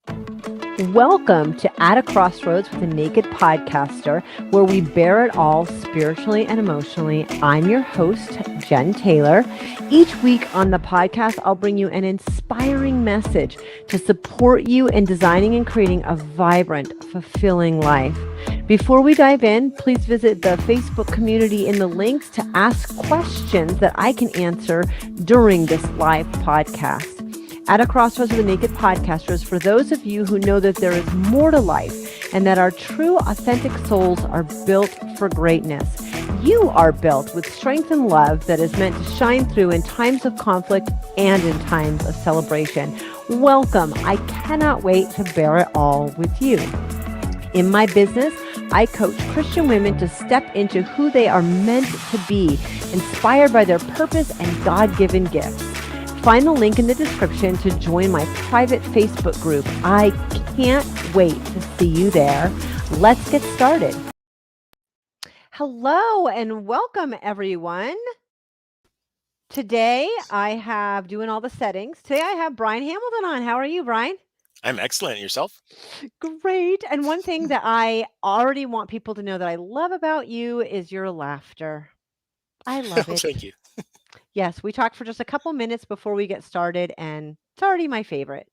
Welcome to At a Crossroads with a Naked Podcaster, where we bear it all spiritually and emotionally. I'm your host, Jen Taylor. Each week on the podcast, I'll bring you an inspiring message to support you in designing and creating a vibrant, fulfilling life. Before we dive in, please visit the Facebook community in the links to ask questions that I can answer during this live podcast. At a Crossroads with the Naked Podcaster is for those of you who know that there is more to life and that our true, authentic souls are built for greatness. You are built with strength and love that is meant to shine through in times of conflict and in times of celebration. Welcome. I cannot wait to bear it all with you. In my business, I coach Christian women to step into who they are meant to be, inspired by their purpose and God-given gifts. Find the link in the description to join my private Facebook group. I can't wait to see you there. Let's get started. Hello and welcome, everyone. Today I have doing all the settings. Today I have Brine Hamilton on. How are you, Brine? I'm excellent. Yourself? Great. And one thing that I already want people to know that I love about you is your laughter. I love it. Thank you. Yes, we talked for just a couple minutes before we get started, and it's already my favorite.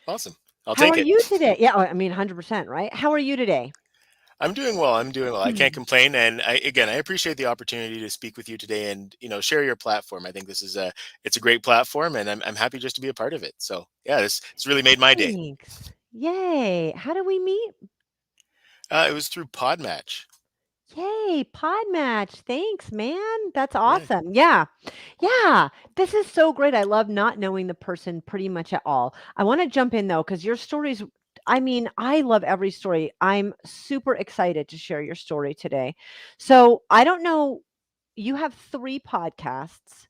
Awesome. I'll How take are it. you today? Yeah, I mean, 100%, right? How are you today? I'm doing well. I'm doing well. I can't complain. And I appreciate the opportunity to speak with you today and, share your platform. I think it's a great platform and I'm happy just to be a part of it. So yeah, it's really made my day. Thanks. Yay. How do we meet? It was through Podmatch. Yay, Podmatch. Thanks, man. That's Yeah. awesome. Yeah. Yeah. This is so great. I love not knowing the person pretty much at all. I want to jump in though, because your stories, I mean, I love every story. I'm super excited to share your story today. So I don't know, you have 3 podcasts.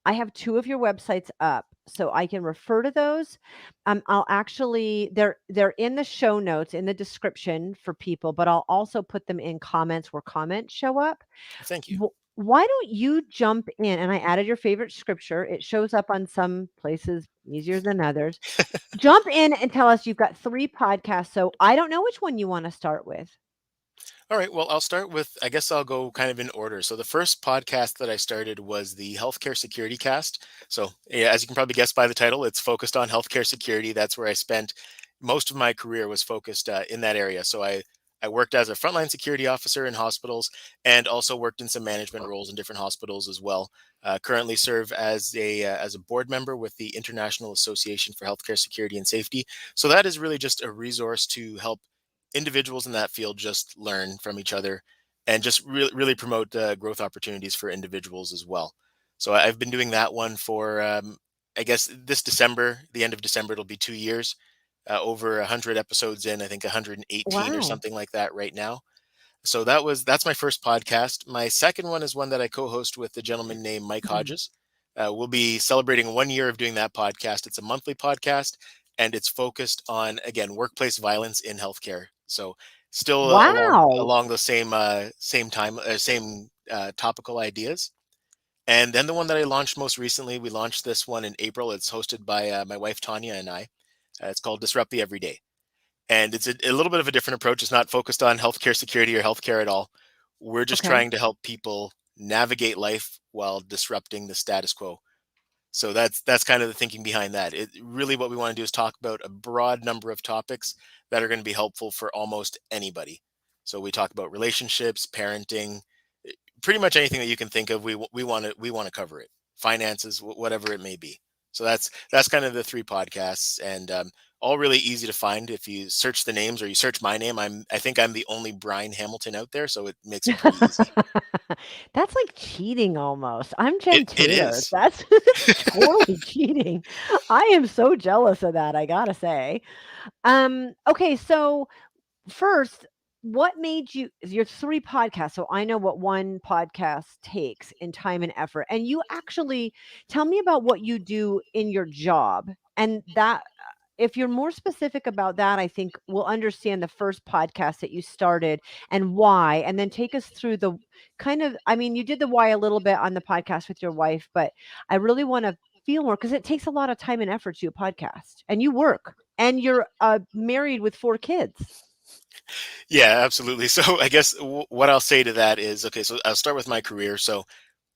I have 2 of your websites up, so I can refer to those. I'll actually they're in the show notes in the description for people, but I'll also put them in comments where comments show up. Thank you. Why don't you jump in? And I added your favorite scripture. It shows up on some places easier than others. Jump in and tell us you've got 3 podcasts. So I don't know which one you want to start with. All right. Well, I'll start with, I guess I'll go kind of in order. So the first podcast that I started was the Healthcare Security Cast. So yeah, as you can probably guess by the title, it's focused on healthcare security. That's where I spent most of my career was focused in that area. So I worked as a frontline security officer in hospitals and also worked in some management roles in different hospitals as well. Currently serve as a board member with the International Association for Healthcare Security and Safety. So that is really just a resource to help individuals in that field just learn from each other and just really promote growth opportunities for individuals as well. So I've been doing that one for, I guess, this December, the end of December, it'll be 2 years. Over 100 episodes in, I think 118 or Wow. something like that right now. So that's my first podcast. My second one is one that I co-host with a gentleman named Mike Mhm. Hodges. We'll be celebrating 1 year of doing that podcast. It's a monthly podcast, and it's focused on again workplace violence in healthcare. So still Wow. along the same topical ideas. And then the one that I launched most recently, we launched this one in April. It's hosted by my wife Tanya and I. It's called Disrupt the Everyday, and it's a little bit of a different approach. It's not focused on healthcare security or healthcare at all. We're just Okay. trying to help people navigate life while disrupting the status quo. So that's kind of the thinking behind that. It really what we want to do is talk about a broad number of topics that are going to be helpful for almost anybody. So we talk about relationships, parenting, pretty much anything that you can think of. We want to cover it. Finances, whatever it may be. So that's kind of the 3 podcasts, and all really easy to find if you search the names or you search my name. I think I'm the only Brine Hamilton out there, so it makes it pretty easy. That's like cheating almost. I'm It Jen it Taylor. is. That's totally cheating. I am so jealous of that, I gotta say. Okay, so first, what made you your 3 podcasts, so I know what one podcast takes in time and effort, and you actually tell me about what you do in your job, and that if you're more specific about that, I think we'll understand the first podcast that you started and why, and then take us through the kind of I mean, you did the why a little bit on the podcast with your wife, but I really wanna feel more because it takes a lot of time and effort to do a podcast, and you work. and you're married with 4 kids. Yeah, absolutely. So I guess what I'll say to that is, okay, so I'll start with my career. So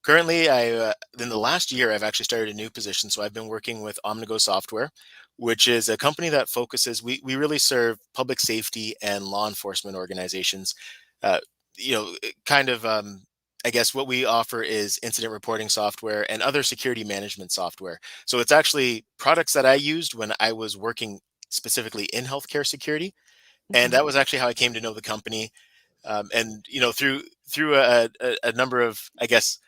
currently, in the last year, I've actually started a new position. So I've been working with Omnigo Software, which is a company that focuses. We really serve public safety and law enforcement organizations. Uh, kind of. I guess what we offer is incident reporting software and other security management software. So it's actually products that I used when I was working specifically in healthcare security, and Mhm. that was actually how I came to know the company. And through a number of, I guess,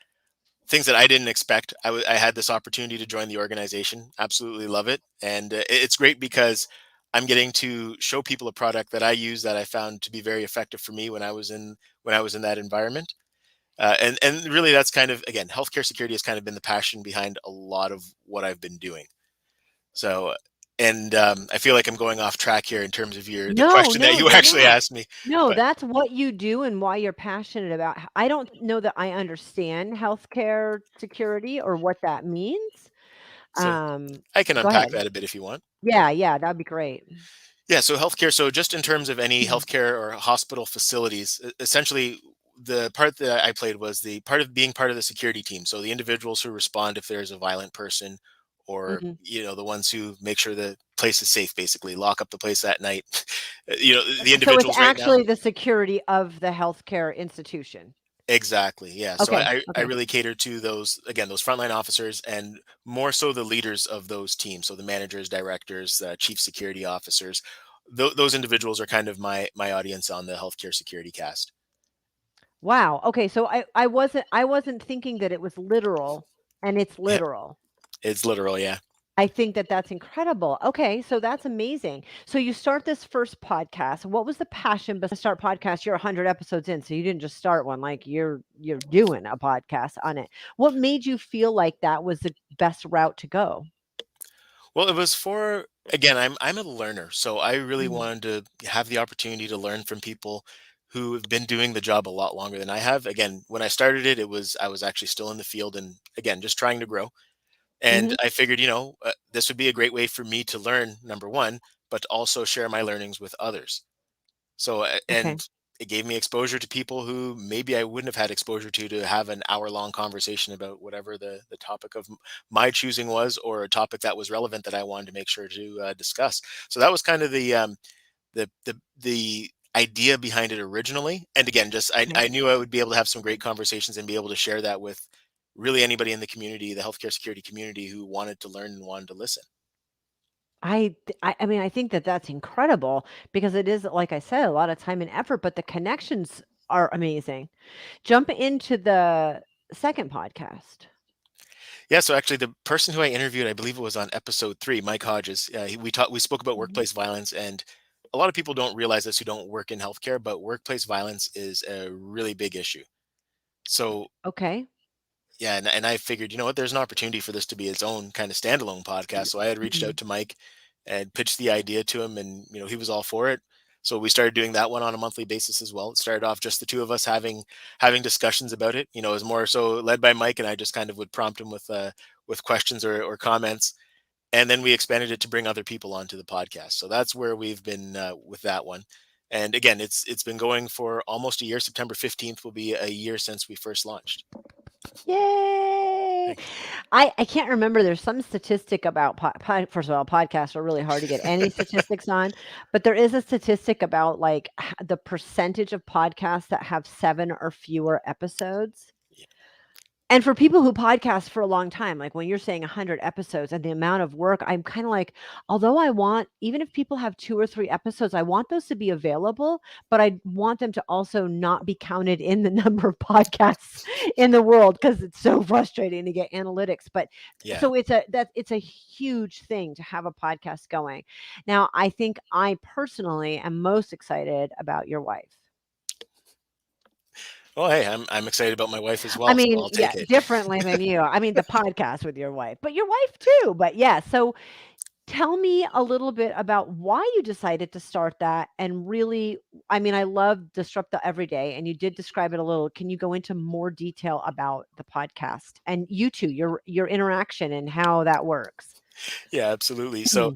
things that I didn't expect. I had this opportunity to join the organization. Absolutely love it, and it's great because I'm getting to show people a product that I use that I found to be very effective for me when I was in that environment. And really, that's kind of, again, healthcare security has kind of been the passion behind a lot of what I've been doing. So, and I feel like I'm going off track here in terms of the No, question that no, you you're actually not. asked me, No, but that's what you do and why you're passionate about. I don't know that I understand healthcare security or what that means. so Um, I can Go unpack ahead. that a bit if you want. Yeah, yeah, that'd be great. Yeah, so healthcare. So just in terms of any Mhm, healthcare or hospital facilities, essentially the part that I played was the part of being part of the security team. So the individuals who respond if there's a violent person, or mhm. the ones who make sure the place is safe, basically lock up the place at night. The So it's individuals right now. actually the security of the healthcare institution. Exactly. Yeah. So Okay, I okay. really cater to those, again, those frontline officers, and more so the leaders of those teams. So the managers, directors, chief security officers, those individuals are kind of my audience on the healthcare security cast. Wow. Okay, so I wasn't thinking that it was literal, and it's Yeah, literal. it's literal. Yeah. I think that that's incredible. Okay, so that's amazing. So you start this first podcast. What was the passion to start podcast? You're 100 episodes in, so you didn't just start one. Like you're doing a podcast on it. What made you feel like that was the best route to go? Well, it was for, again, I'm a learner, so I really Mhm, wanted to have the opportunity to learn from people who have been doing the job a lot longer than I have. Again, when I started it, I was actually still in the field, and again, just trying to grow. And mhm, I figured, this would be a great way for me to learn, number one, but to also share my learnings with others. So, okay. and it gave me exposure to people who maybe I wouldn't have had exposure to have an hour-long conversation about whatever the topic of my choosing was, or a topic that was relevant that I wanted to make sure to discuss. So that was kind of the idea behind it originally. And again, just Okay. I knew I would be able to have some great conversations and be able to share that with really anybody in the community, the healthcare security community, who wanted to learn and wanted to listen. I mean, I think that that's incredible because it is, like I said, a lot of time and effort, but the connections are amazing. Jump into the second podcast. Yeah, so actually, the person who I interviewed, I believe it was on episode 3, Mike Hodges. We spoke about Mhm. workplace violence, and a lot of people don't realize this who don't work in healthcare, but workplace violence is a really big issue. So Okay. yeah, and I figured, you know what, there's an opportunity for this to be its own kind of standalone podcast. So I had reached Mhm. out to Mike and pitched the idea to him, and he was all for it. So we started doing that one on a monthly basis as well. It started off just the two of us having discussions about it. It was more so led by Mike, and I just kind of would prompt him with questions or comments, and then we expanded it to bring other people onto the podcast. So that's where we've been with that one. And again, it's been going for almost a year. September 15th will be a year since we first launched. Yay! Thanks. I can't remember, there's some statistic about first of all, podcasts are really hard to get any statistics on, but there is a statistic about, like, the percentage of podcasts that have 7 or fewer episodes. And for people who podcast for a long time, like when you're saying 100 episodes and the amount of work, I'm kinda like, although I want, even if people have 2 or 3 episodes, I want those to be available, but I want them to also not be counted in the number of podcasts in the world because it's so frustrating to get analytics. But Yeah. so it's a huge thing to have a podcast going. Now, I think I personally am most excited about your wife. Oh, hey, I'm excited about my wife as I well, so mean, I'll yeah, take it. differently than you. I mean, the podcast with your wife, but your wife too. But yeah, so tell me a little bit about why you decided to start that and really, I mean, I love Disrupt the Everyday and you did describe it a little. Can you go into more detail about the podcast and you two, your interaction and how that works? Yeah, absolutely. So Mhm.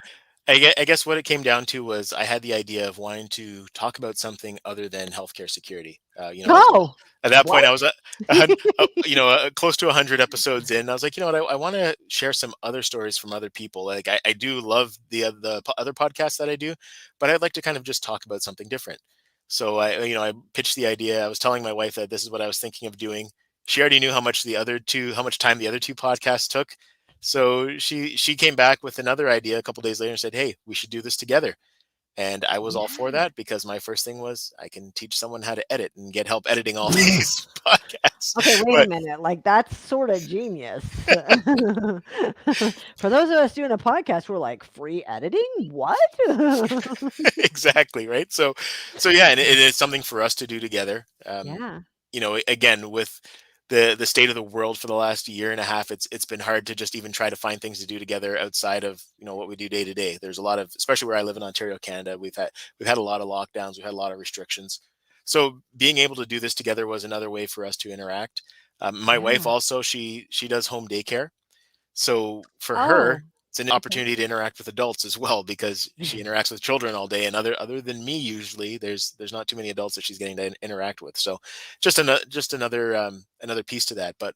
I guess what it came down to was I had the idea of wanting to talk about something other than healthcare security. Oh, At that point, what? I was close to 100 episodes in. I was like, you know what, I want to share some other stories from other people. Like I do love the other podcasts that I do, but I'd like to kind of just talk about something different. So I pitched the idea. I was telling my wife that this is what I was thinking of doing. She already knew how much time the other two podcasts took. So she came back with another idea a couple days later and said, "Hey, we should do this together." And I was all for Yeah. that because my first thing was I can teach someone how to edit and get help editing all these podcasts. Okay, wait a But minute. Like that's sort of genius. For those of us doing a podcast, we're like, free editing? What? exactly, right? So yeah, and it is something for us to do together. Yeah. Again, with the state of the world for the last year and a half, it's been hard to just even try to find things to do together outside of what we do day to day. There's a lot of, especially where I live in Ontario, Canada, we've had a lot of lockdowns, we've had a lot of restrictions. So being able to do this together was another way for us to interact. My wife Yeah. also, she does home daycare, so for her, Oh, it's an okay. opportunity to interact with adults as well because she interacts with children all day, and other than me, usually there's not too many adults that she's getting to interact with. So just another piece to that. But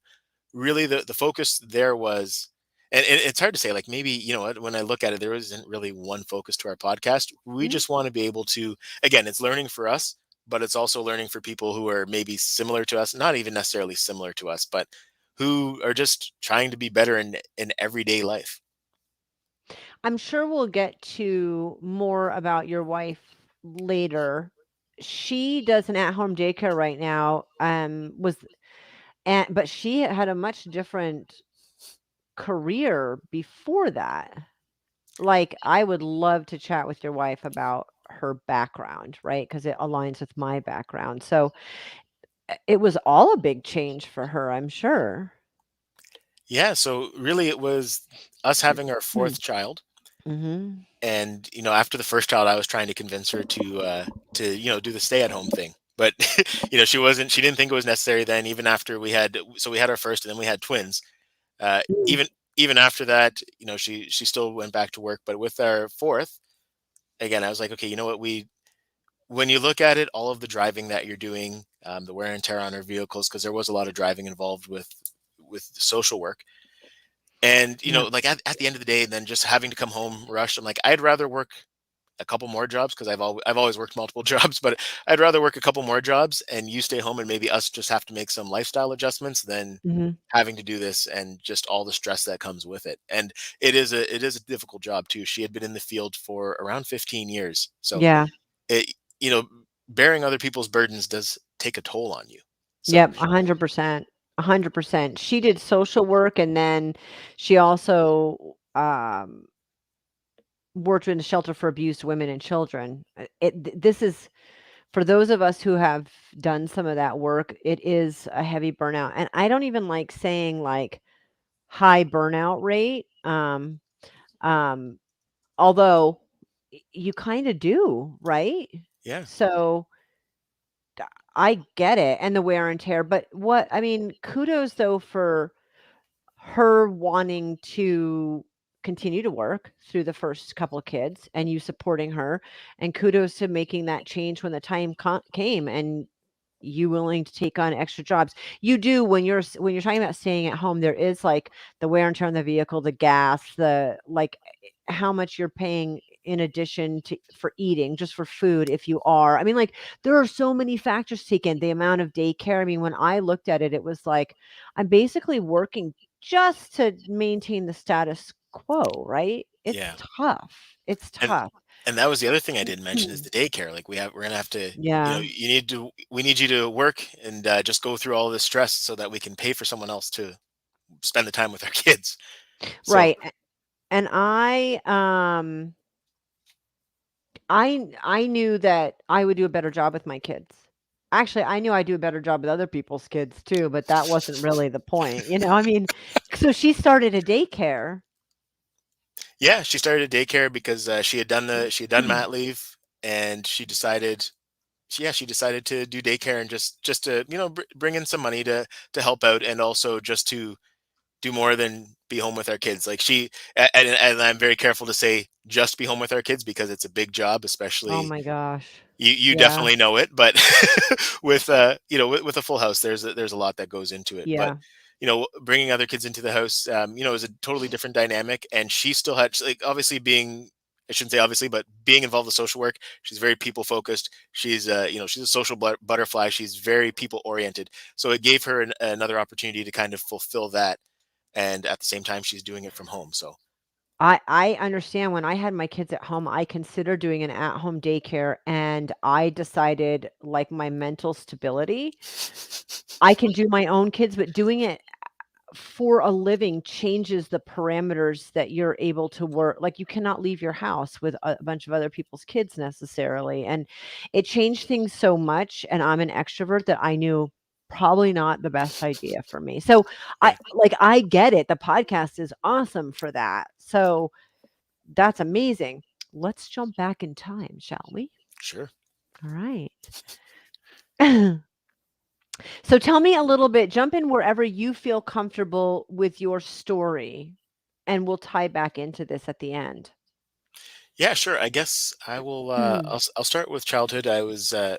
really, the focus there was, and it's hard to say. Like maybe when I look at it, there isn't really one focus to our podcast. We Mhm. just want to be able to, again, it's learning for us, but it's also learning for people who are maybe similar to us, not even necessarily similar to us, but who are just trying to be better in everyday life. I'm sure we'll get to more about your wife later. She does an at-home daycare right now. But she had a much different career before that. Like, I would love to chat with your wife about her background, right? Because it aligns with my background. So it was all a big change for her, I'm sure. Yeah, so really it was us having our Mm. fourth child. Mhm. And after the first child, I was trying to convince her to do the stay at home thing. But she didn't think it was necessary then, even after we had our first and then we had twins. Mm. Even after that, she still went back to work. But with our fourth, again, I was like, okay, you know what, when you look at it, all of the driving that you're doing, the wear and tear on our vehicles, because there was a lot of driving involved with social work. And Yeah. like at the end of the day, then just having to come home rushed. I'm like, I'd rather work a couple more jobs because I've always worked multiple jobs, but I'd rather work a couple more jobs and you stay home and maybe us just have to make some lifestyle adjustments than Mhm. having to do this and just all the stress that comes with it. And it is a difficult job too. She had been in the field for around 15 years, so Yeah. it you know bearing other people's burdens does take a toll on you. So Yep, 100%. 100%. She did social work, and then she also, worked in a shelter for abused women and children. This is for those of us who have done some of that work, it is a heavy burnout, and I don't even like saying, like, high burnout rate, um, although you kinda do, right? yeah, So, I get it, and the wear and tear, but I mean, kudos though for her wanting to continue to work through the first couple of kids and you supporting her, and kudos to making that change when the time came and you willing to take on extra jobs. You do when when you're talking about staying at home, there is like the wear and tear on the vehicle, the gas, the like how much you're paying in addition to for eating, just for food if you are. I mean, like there are so many factors taken. The amount of daycare. I mean, when I looked at it, it was like I'm basically working just to maintain the status quo, right? It's yeah, tough. It's and tough. and that was the other thing I didn't mention is the daycare. Like we're gonna have to, Yeah. we need you to work and just go through all this stress so that we can pay for someone else to spend the time with our kids. So Right. And I knew that I would do a better job with my kids. Actually, I knew I'd do a better job with other people's kids too, but that wasn't really the point, I mean, so she started a daycare. yeah, she started a daycare because she had done mat leave, and she decided to do daycare and just to bring in some money to help out, and also just to do more than be home with our kids. Like and I'm very careful to say just be home with our kids because it's a big job, Oh especially my gosh. you Yeah. definitely know it, but with with a full house, there's a lot that goes into it. But Yeah. bringing other kids into the house, is a totally different dynamic. And she still had, like, obviously being, I shouldn't say obviously, but being involved with social work, she's very people focused. She's she's a social butterfly. She's very people oriented. So it gave her another opportunity to kind of fulfill that, and at the same time, she's doing it from home. So I understand when I had my kids at home, I considered doing an at-home daycare, and I decided, like, my mental stability, I can do my own kids, but doing it for a living changes the parameters that you're able to work. Like, you cannot leave your house with a bunch of other people's kids necessarily, and it changed things so much, and I'm an extrovert that I knew probably not the best idea for me. So, yeah, I get it. The podcast is awesome for that. So, that's amazing. Let's jump back in time, shall we? sure. All right. So tell me a little bit, jump in wherever you feel comfortable with your story, and we'll tie back into this at the end. Yeah, sure. I guess I will. I'll start with childhood. I was the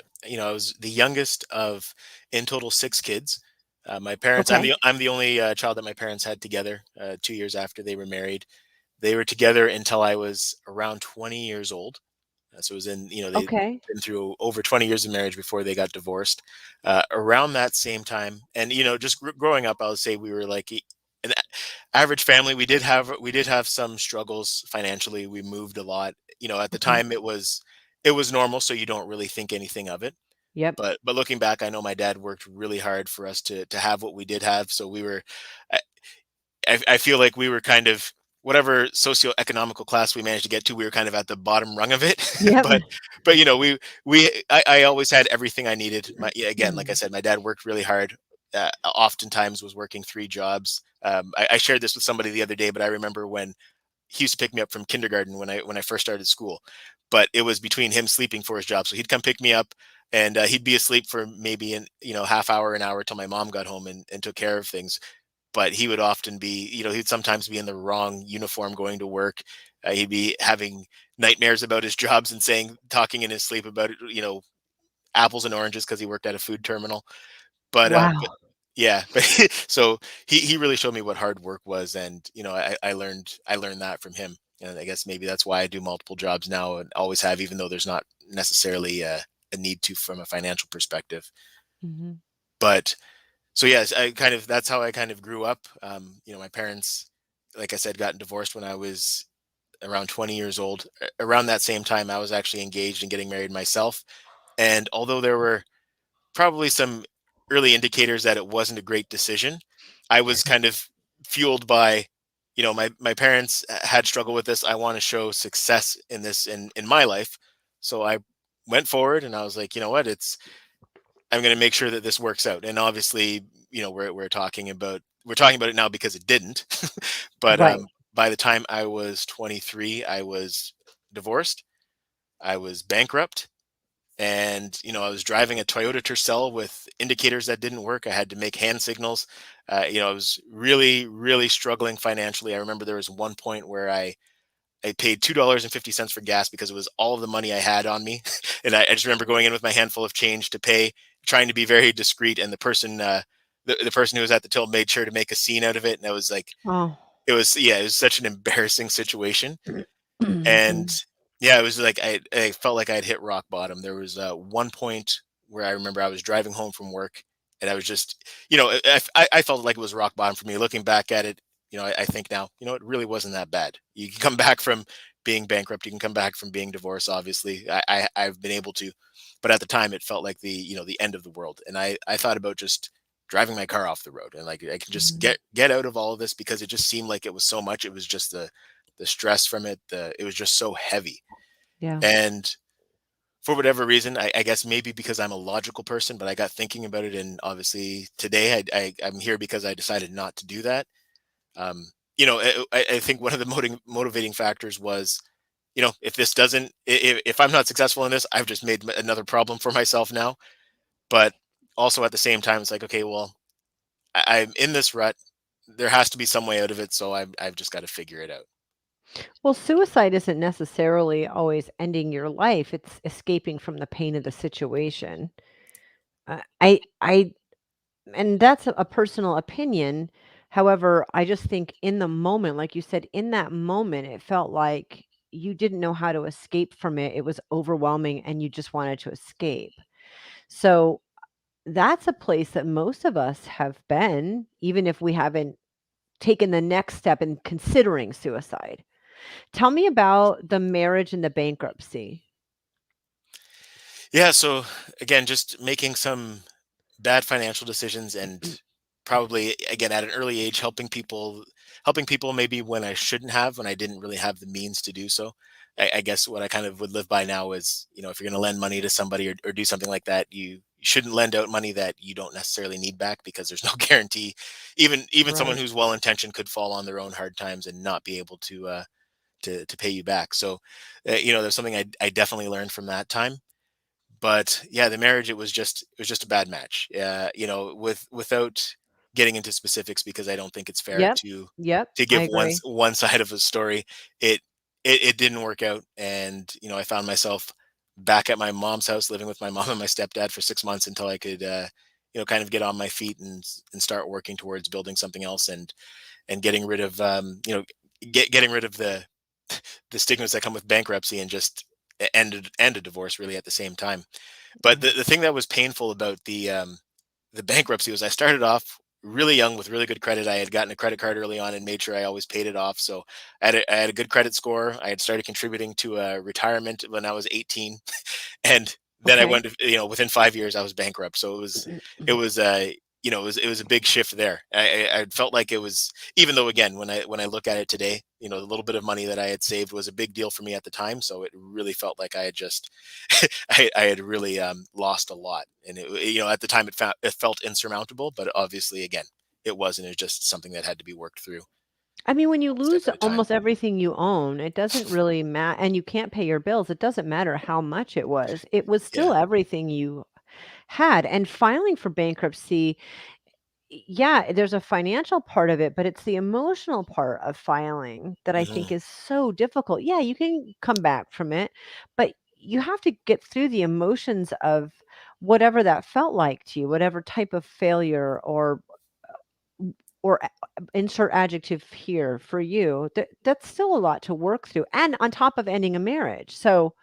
youngest of, in total, six kids. My parents. Okay. I'm the only child that my parents had together. 2 years after they were married, they were together until I was around 20 years old. So it was in, they'd Okay. been through over 20 years of marriage before they got divorced. Around that same time, and just growing up, I would say we were like an average family. We did have some struggles financially. We moved a lot. At the Okay. time, it was normal, so you don't really think anything of it. Yep. But looking back, I know my dad worked really hard for us to have what we did have. So we were, I feel like we were kind of, whatever socioeconomical class we managed to get to, we were kind of at the bottom rung of it. Yep. But I always had everything I needed. Yeah, again, like I said, my dad worked really hard. Oftentimes was working three jobs. I shared this with somebody the other day, but I remember when he used to pick me up from kindergarten when I first started school. But it was between him sleeping for his job, so he'd come pick me up, and he'd be asleep for maybe an half hour, an hour till my mom got home and took care of things. But he would often be, he'd sometimes be in the wrong uniform going to work. He'd be having nightmares about his jobs and talking in his sleep about, apples and oranges because he worked at a food terminal. But Wow. yeah, but so he really showed me what hard work was, and I learned that from him, and I guess maybe that's why I do multiple jobs now and always have, even though there's not necessarily a need to from a financial perspective. Mhm. But so yes, that's how I kind of grew up. My parents, like I said, got divorced when I was around 20 years old. Around that same time, I was actually engaged and getting married myself. And although there were probably some early indicators that it wasn't a great decision, I was kind of fueled by, my parents had struggled with this. I want to show success in this in my life. So I went forward and I was like, you know what, I'm going to make sure that this works out. And obviously, we're talking about it now because it didn't. But Right. by the time I was 23, I was divorced. I was bankrupt, and I was driving a Toyota Tercel with indicators that didn't work. I had to make hand signals. I was really, really struggling financially. I remember there was one point where I paid $2.50 for gas because it was all of the money I had on me. And I just remember going in with my handful of change to pay, trying to be very discreet. And the person who was at the till made sure to make a scene out of it. And I was like, Oh. it was such an embarrassing situation. And Mhm. yeah, it was like I felt like I'd hit rock bottom. There was one point where I remember I was driving home from work, and I was just, I felt like it was rock bottom for me. Looking back at it, I think now, it really wasn't that bad. You can come back from being bankrupt. You can come back from being divorced. Obviously, I've been able to, but at the time, it felt like the end of the world. And I thought about just driving my car off the road, and like I can just Mhm. get out of all of this, because it just seemed like it was so much. It was just the stress from it. It was just so heavy. Yeah. And for whatever reason, I guess maybe because I'm a logical person, but I got thinking about it, and obviously today I'm here because I decided not to do that. Um, I think one of the motivating factors was, if this doesn't, if I'm not successful in this, I've just made another problem for myself now. But also at the same time, it's like, okay, well, I'm in this rut. there has to be some way out of it. So I've just got to figure it out. Well, suicide isn't necessarily always ending your life. It's escaping from the pain of the situation. I and that's a personal opinion. However, I just think in the moment, like you said, in that moment, it felt like you didn't know how to escape from it. It was overwhelming and you just wanted to escape. So that's a place that most of us have been, even if we haven't taken the next step in considering suicide. Tell me about the marriage and the bankruptcy. Yeah. So again, just making some bad financial decisions, and probably again at an early age helping people maybe when I shouldn't have, when I didn't really have the means to do so. I guess what I kind of would live by now is, if you're going to lend money to somebody, or do something like that, you shouldn't lend out money that you don't necessarily need back, because there's no guarantee. Even someone Right. who's well intentioned could fall on their own hard times and not be able to pay you back. So there's something I definitely learned from that time. But yeah, the marriage, it was just a bad match. Without getting into specifics, because I don't think it's fair Yep. Yep. to I give agree. one side of a story. It it, it didn't work out, and I found myself back at my mom's house, living with my mom and my stepdad for 6 months, until I could kind of get on my feet and start working towards building something else, and getting rid of getting rid of the stigmas that come with bankruptcy, and just end a divorce really at the same time. But Yeah. the thing that was painful about the bankruptcy was I started off really young with really good credit. I had gotten a credit card early on and made sure I always paid it off. So I had a good credit score. I had started contributing to a retirement when I was 18, and then I Okay. went to, within 5 years I was bankrupt. So it was a big shift there. I felt like it was, even though again, when I look at it today, the little bit of money that I had saved was a big deal for me at the time. So it really felt like I had just I had really lost a lot, and at the time it felt insurmountable, but obviously again it wasn't. It's just something that had to be worked through, I mean, when you step lose at a time. almost everything you own, it doesn't really matter, and you can't pay your bills, it doesn't matter how much it was. It was Yeah. still everything you had, and filing for bankruptcy, yeah, there's a financial part of it, but it's the emotional part of filing that I think Hmm. is so difficult. Yeah, you can come back from it, but you have to get through the emotions of whatever that felt like to you, whatever type of failure or insert adjective here for you. That's still a lot to work through, and on top of ending a marriage. So,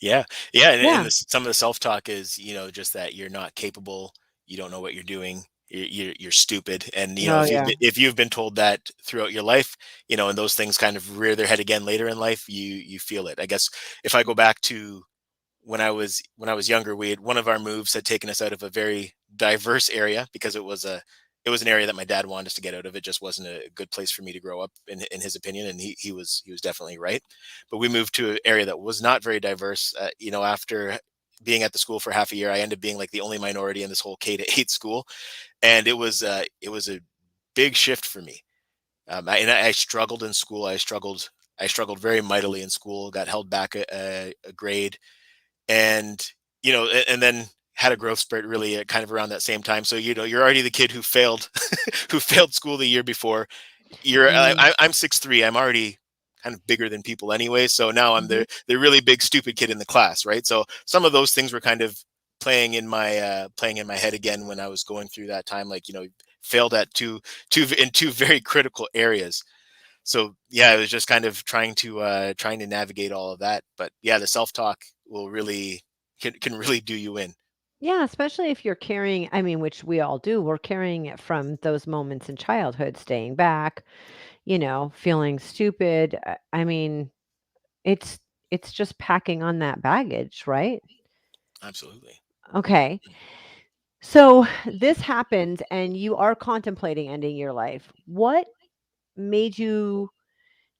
Yeah, yeah, and yeah. some of the self talk is, just that you're not capable, you don't know what you're doing, you're stupid, and Oh, yeah. if you've been told that throughout your life, and those things kind of rear their head again later in life, you feel it. I guess if I go back to when I was younger, we had one of our moves had taken us out of a very diverse area, because it was an area that my dad wanted us to get out of. It just wasn't a good place for me to grow up, in his opinion, and he was definitely right. But we moved to an area that was not very diverse. After being at the school for half a year, I ended up being like the only minority in this whole K-8 school, and it was a big shift for me. And I struggled in school. I struggled very mightily in school. Got held back a grade, and and then had a growth spurt really kind of around that same time. So you're already the kid who failed who failed school the year before. Mm, I'm 6'3". I'm already kind of bigger than people anyway, so now I'm mhm. the really big stupid kid in the class, right? So some of those things were kind of playing in my head again when I was going through that time, like, failed at two very critical areas. So yeah, it was just kind of trying to navigate all of that. But yeah, the self talk will really can really do you in. Yeah, especially if you're carrying, I mean, which we all do, we're carrying it from those moments in childhood, staying back, feeling stupid. I mean, it's it's just packing on that baggage, right? Absolutely. Okay. So this happens and you are contemplating ending your life. What made you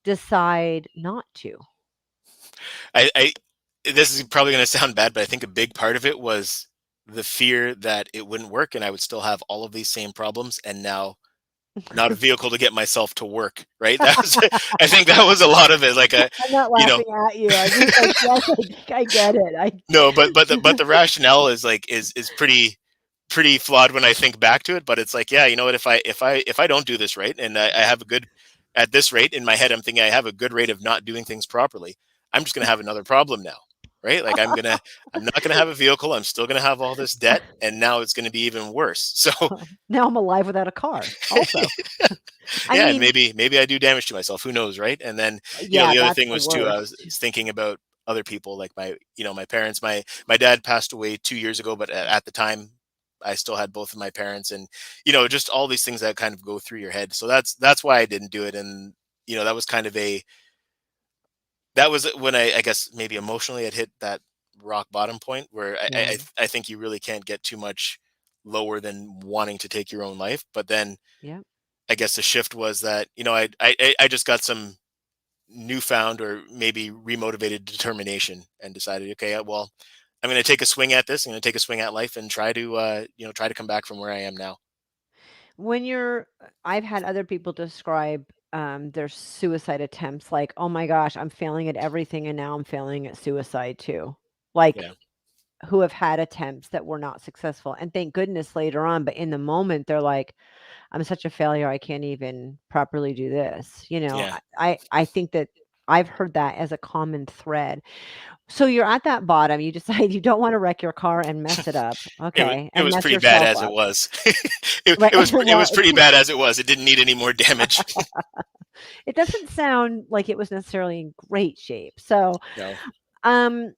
decide not to? I This is probably going to sound bad, but I think a big part of it was the fear that it wouldn't work, and I would still have all of these same problems, and now not a vehicle to get myself to work. Right? That was I think that was a lot of it. Like, I'm not you know, laughing at you. I just like yes, I get it. I no, but the rationale is like is pretty. pretty flawed when I think back to it. But it's like, yeah, you know what? If I don't do this right, and I have a good at this rate in my head, I'm thinking I have a good rate of not doing things properly. I'm just gonna have another problem now, right? Like I'm not gonna have a vehicle. I'm still gonna have all this debt, and now it's gonna be even worse. So Now I'm alive without a car also. I yeah, mean, maybe I do damage to myself. Who knows, right? And then yeah, the other that's thing the was too. I was worst. thinking about other people, like my parents. My dad passed away 2 years ago, but at the time, I still had both of my parents, and just all these things that kind of go through your head. So that's why I didn't do it, and that was kind of that was when I guess maybe emotionally I'd hit that rock bottom point where Yeah. I think you really can't get too much lower than wanting to take your own life. But then Yeah. I guess the shift was that I just got some newfound or maybe remotivated determination and decided, okay, well, I'm going to take a swing at this. I'm going to take a swing at life and try to try to come back from where I am now. When you're I've had other people describe, their suicide attempts like, "Oh my gosh, I'm failing at everything, and now I'm failing at suicide too." Yeah, Like, who have had attempts that were not successful, and thank goodness later on, but in the moment, they're like, "I'm such a failure, I can't even properly do this." yeah. I think that I've heard that as a common thread. So you're at that bottom, you decide you don't wanna wreck your car and mess it up, okay, It and was mess pretty bad yourself as it up. was. Right, It well, was pretty bad as it was. It didn't need any more damage. it doesn't sound like it was necessarily in great shape. So, No. um,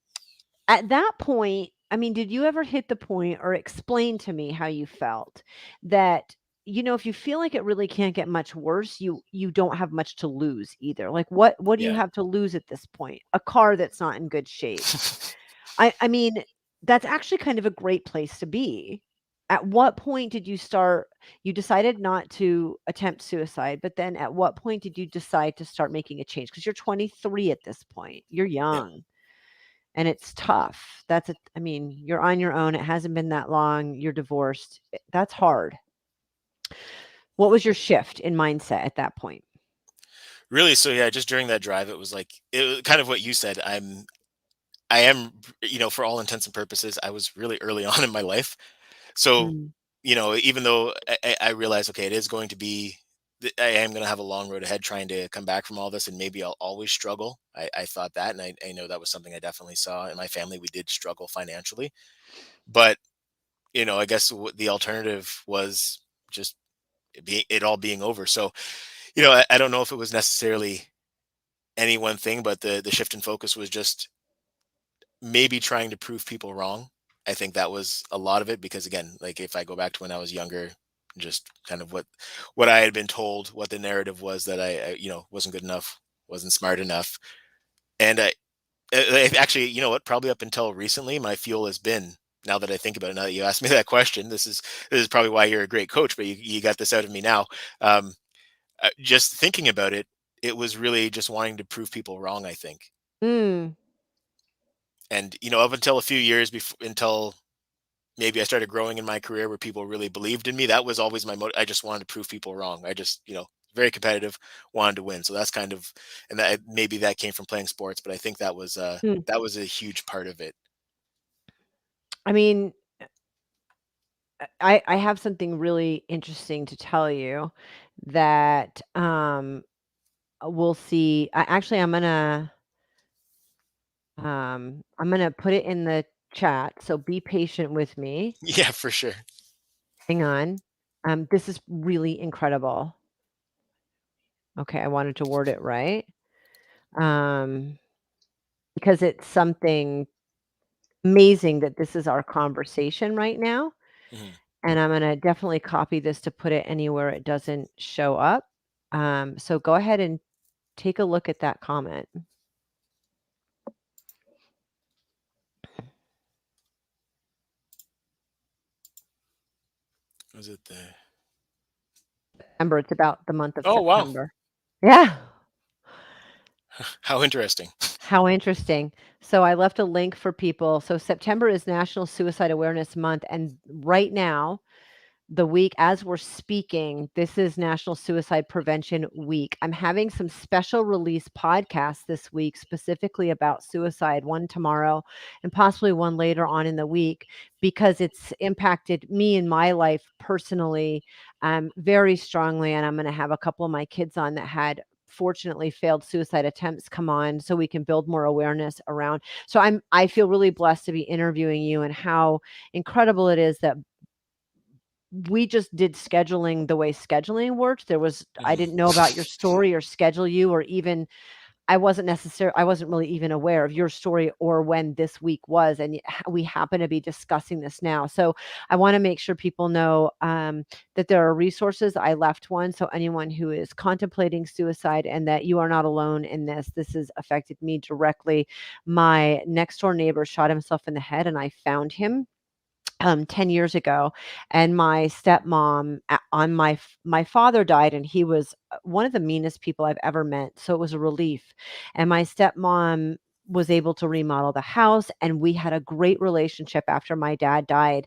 at that point, I mean, did you ever hit the point or explain to me how you felt that, if you feel like it really can't get much worse, you don't have much to lose either. Like what do you Yeah. have to lose at this point? A car that's not in good shape. I mean, that's actually kind of a great place to be. At what point did you decided not to attempt suicide, but then at what point did you decide to start making a change? Because you're 23 at this point. You're Yeah. young and it's tough. I mean, you're on your own. It hasn't been that long. You're divorced. That's hard. What was your shift in mindset at that point? Really, so yeah, just during that drive, it was kind of what you said. I am, for all intents and purposes, I was really early on in my life. So, Mm, even though I realize, okay, it is going to be, I am going to have a long road ahead trying to come back from all this, and maybe I'll always struggle. I thought that, and I know that was something I definitely saw in my family. We did struggle financially, but I guess the alternative was just it all being over. So, I don't know if it was necessarily any one thing, but the shift in focus was just maybe trying to prove people wrong. I think that was a lot of it because again, like if I go back to when I was younger, just kind of what I had been told, what the narrative was that I wasn't good enough, wasn't smart enough, and actually, you know what? Probably up until recently, my fuel has been. Now that I think about it, now that you asked me that question, this is probably why you're a great coach. But you got this out of me now. Um, just thinking about it, it was really just wanting to prove people wrong. I think, mm, and up until a few years before, until maybe I started growing in my career where people really believed in me. That was always my motive. I just wanted to prove people wrong. I just, very competitive, wanted to win. So that's kind of, and that maybe that came from playing sports, but I think mm. that was a huge part of it. I mean, I have something really interesting to tell you that we'll see. Actually, I'm gonna put it in the chat. So be patient with me. Yeah, for sure. Hang on. This is really incredible. Okay, I wanted to word it right. Um, because it's something amazing that this is our conversation right now. Mhm. And I'm gonna definitely copy this to put it anywhere it doesn't show up. So go ahead and take a look at that comment. Was it the? Remember, it's about the month of Oh wow, September. Yeah. how interesting. How interesting. So I left a link for people. So September is National Suicide Awareness Month, and right now, the week as we're speaking, this is National Suicide Prevention Week. I'm having some special release podcasts this week specifically about suicide, one tomorrow and possibly one later on in the week, because it's impacted me in my life personally very strongly. And I'm going to have a couple of my kids on that had fortunately failed suicide attempts come on so we can build more awareness around. So I feel really blessed to be interviewing you, and how incredible it is that we just did scheduling the way scheduling worked. I Mhm. didn't know about your story or schedule you, or even I wasn't really even aware of your story or when this week was, and we happen to be discussing this now. So I want to make sure people know that there are resources. I left one, so anyone who is contemplating suicide, and that you are not alone in this. This has affected me directly. My next door neighbor shot himself in the head, and I found him 10 years ago. And my stepmom on my father died, and he was one of the meanest people I've ever met. So it was a relief. And my stepmom was able to remodel the house, and we had a great relationship after my dad died.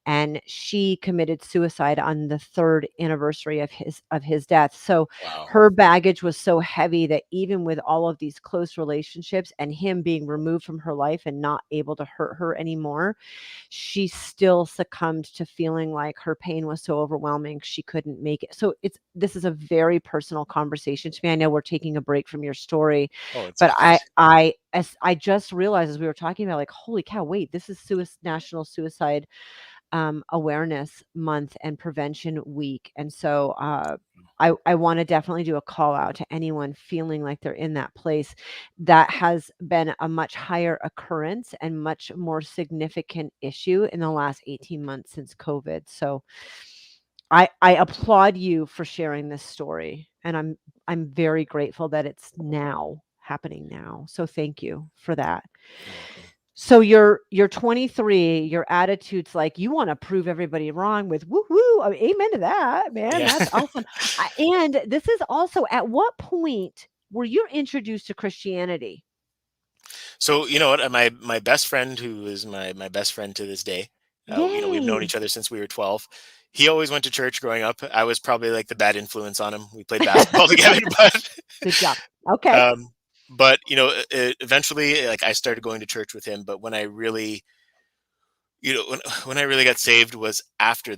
And she committed suicide on the third anniversary of his death. So Wow. her baggage was so heavy that even with all of these close relationships and him being removed from her life and not able to hurt her anymore, she still succumbed to feeling like her pain was so overwhelming she couldn't make it. So this is a very personal conversation to me. I know we're taking a break from your story, Oh, it's but okay. I just realized as we were talking about, like, holy cow, wait, this is National Suicide Awareness Month and Prevention Week. And so I want to definitely do a call out to anyone feeling like they're in that place. That has been a much higher occurrence and much more significant issue in the last 18 months since COVID. So I applaud you for sharing this story. And I'm very grateful that it's now happening now. So thank you for that. You're welcome. So you're 23, your attitude's like you wanna prove everybody wrong with woo-hoo, amen to that, man, Yeah. that's awesome. And this is also, at what point were you introduced to Christianity? So you know what? My best friend, who is my best friend to this day, we've known Yay. each other since we were 12. He always went to church growing up. I was probably like the bad influence on him. We played basketball together, Good job. Okay. um, but eventually, like I started going to church with him. But when I really, when I really got saved was after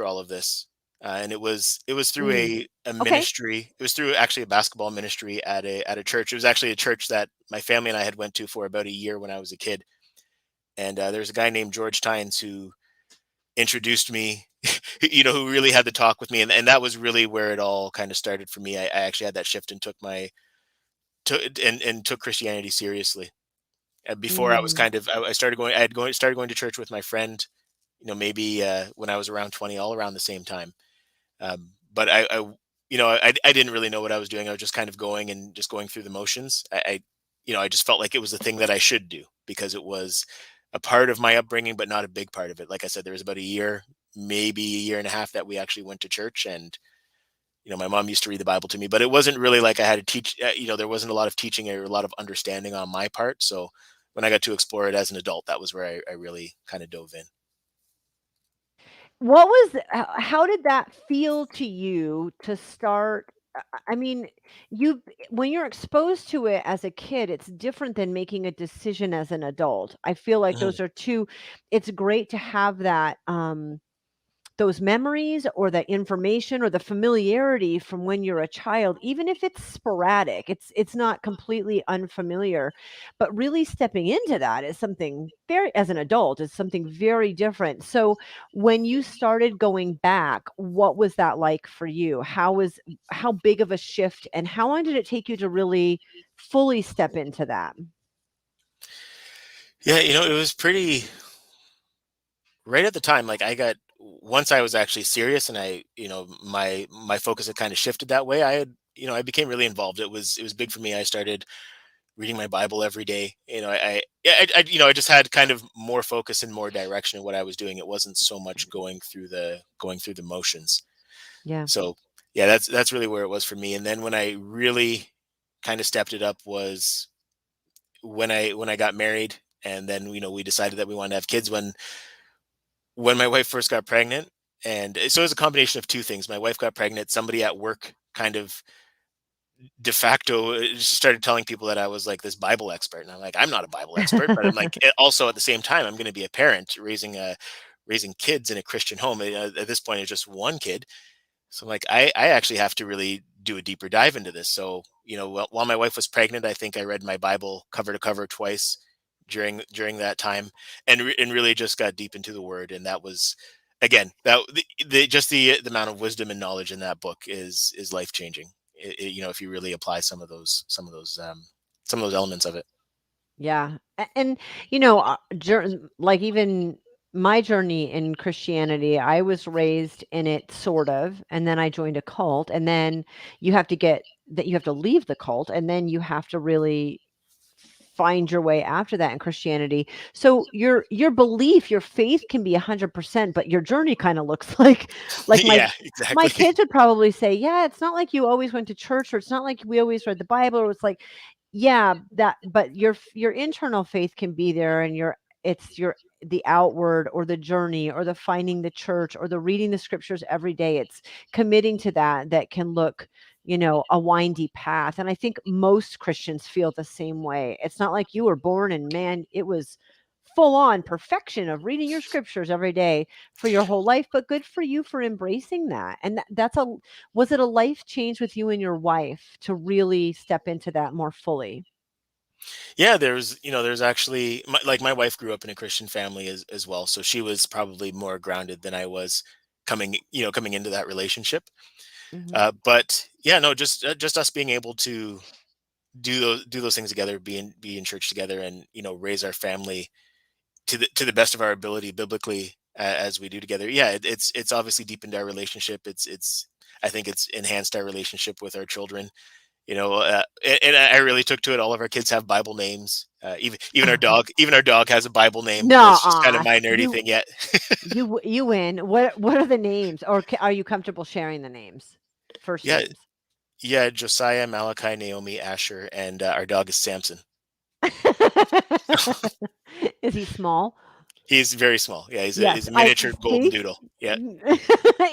all of this, and it was through Mm. a Okay. ministry. It was through actually a basketball ministry at a church. It was actually a church that my family and I had went to for about a year when I was a kid. And there's a guy named George Tynes who introduced me, who really had the talk with me, and that was really where it all kind of started for me. I actually had that shift and took Christianity seriously. Before I was Mm. kind of I started going to church with my friend, maybe when I was around 20, all around the same time. But I didn't really know what I was doing. I was just kind of going and just going through the motions. I just felt like it was the thing that I should do because it was a part of my upbringing, but not a big part of it. Like I said, there was about a year, maybe a year and a half that we actually went to church, and my mom used to read the Bible to me, but it wasn't really like I had to teach. There wasn't a lot of teaching or a lot of understanding on my part. So when I got to explore it as an adult, that was where I really kind of dove in. What was how did that feel to you to start? I mean, you when you're exposed to it as a kid, it's different than making a decision as an adult. I feel like Mhm. those are two. It's great to have that those memories or the information or the familiarity from when you're a child, even if it's sporadic, it's not completely unfamiliar. But really stepping into that is something very, as an adult, is something very different. So when you started going back, what was that like for you? How big of a shift, and how long did it take you to really fully step into that? Yeah, it was pretty right at the time. Like once I was actually serious, and my focus had kind of shifted that way. I became really involved. It was big for me. I started reading my Bible every day. Yeah, I just had kind of more focus and more direction in what I was doing. It wasn't so much going through the motions. Yeah. So yeah, that's really where it was for me. And then when I really kind of stepped it up was when I got married, and then we decided that we wanted to have kids when my wife first got pregnant. And so it was a combination of two things. My wife got pregnant. Somebody at work kind of de facto just started telling people that I was like this Bible expert, and I'm like, I'm not a Bible expert, but I'm like, also at the same time, I'm going to be a parent raising kids in a Christian home. At this point, it's just one kid, so I'm like, I actually have to really do a deeper dive into this. So, while my wife was pregnant, I think I read my Bible cover to cover twice during that time, and really just got deep into the Word. And that was, again, that just the amount of wisdom and knowledge in that book is life changing. If you really apply some of those elements of it. Yeah. And, like even my journey in Christianity, I was raised in it sort of, and then I joined a cult, and then you have to leave the cult, and then you have to really find your way after that in Christianity. So your belief, your faith can be 100%, but your journey kind of looks like Yeah, my exactly. kids would probably say, "Yeah, it's not like you always went to church, or it's not like we always read the Bible." Or it's like, yeah, but your internal faith can be there, and your the outward or the journey or the finding the church or the reading the scriptures every day. It's committing to that can look, a windy path. And I think most Christians feel the same way. It's not like you were born and man, it was full on perfection of reading your scriptures every day for your whole life, but good for you for embracing that. And was it a life change with you and your wife to really step into that more fully? Yeah, there's actually like my wife grew up in a Christian family as well, so she was probably more grounded than I was coming into that relationship. Hmm. But yeah, no, just us being able to do those things together, be in church together, and raise our family to the best of our ability biblically, as we do together. Yeah, it's obviously deepened our relationship. It's I think it's enhanced our relationship with our children. And I really took to it. All of our kids have Bible names. Even our dog has a Bible name, which is kind of No, my nerdy you thing yet. you win. What are the names, or are you comfortable sharing the names? First Yeah, names. yeah. Josiah, Malachi, Naomi, Asher, and our dog is Samson. Is he small? He's very small. Yeah, he's a Yes, he's a I miniature golden see. doodle. Yeah.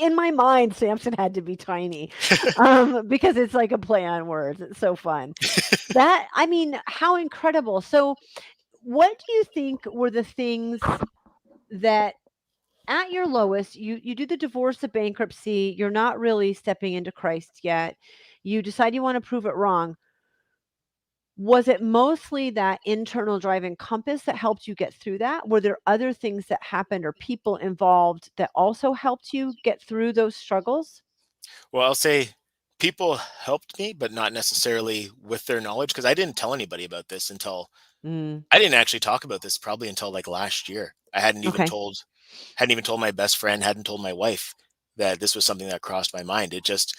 In my mind, Samson had to be tiny, because it's like a play on words. It's so fun. I mean, how incredible. So, what do you think were the things that at your lowest, you do the divorce, the bankruptcy, you're not really stepping into Christ yet. You decide you want to prove it wrong. Was it mostly that internal driving compass that helped you get through that? Were there other things that happened or people involved that also helped you get through those struggles? Well, I'll say people helped me, but not necessarily with their knowledge, because I didn't tell anybody about this until Mm, I didn't actually talk about this probably until like last year. I okay. hadn't even told my best friend, hadn't told my wife that this was something that crossed my mind. It just,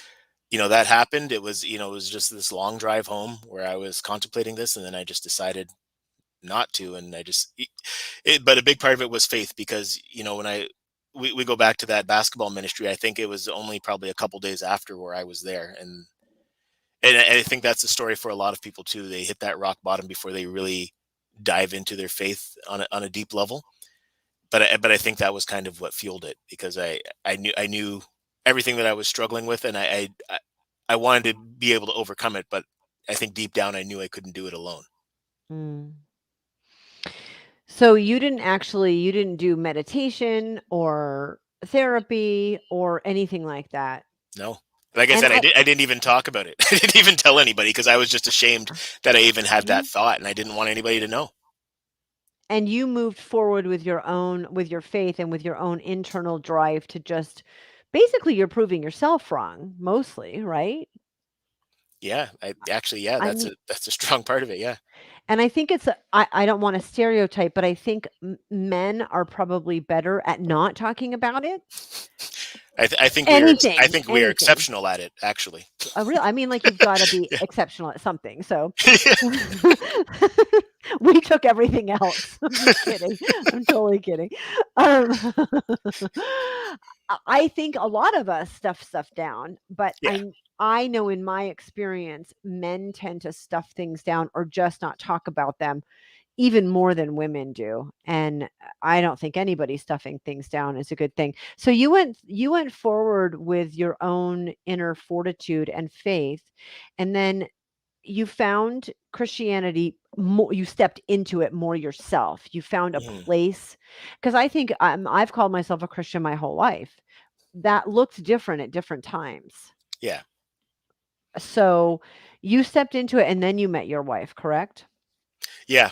that happened. It was just this long drive home where I was contemplating this, and then I just decided not to. And but a big part of it was faith, because, when we go back to that basketball ministry, I think it was only probably a couple days after where I was there. And I think that's the story for a lot of people too. They hit that rock bottom before they really dive into their faith on a deep level. But I think that was kind of what fueled it, because I knew everything that I was struggling with, and I wanted to be able to overcome it. But I think deep down I knew I couldn't do it alone. Mm. So you didn't do meditation or therapy or anything like that. No. Like I And said, I didn't even talk about it. I didn't even tell anybody, because I was just ashamed that I even had that Mhm. thought, and I didn't want anybody to know. And you moved forward with your faith and with your own internal drive to just basically you're proving yourself wrong mostly, right? Yeah, yeah, I that's mean, a strong part of it. Yeah. and I think I don't want to stereotype, but I think men are probably better at not talking about it. I Anything, think we are anything. exceptional at it, actually. I mean, like you've got to be Yeah. exceptional at something. So we took everything else. I'm just kidding. I'm totally kidding. Um, I think a lot of us stuff stuff down, but Yeah. I know in my experience, men tend to stuff things down or just not talk about them even more than women do. And I don't think anybody stuffing things down is a good thing. So you went forward with your own inner fortitude and faith, and then you found Christianity more, you stepped into it more yourself. You found a Mhm. place, because I think I've called myself a Christian my whole life. That looked different at different times. Yeah. So you stepped into it and then you met your wife, correct? Yeah.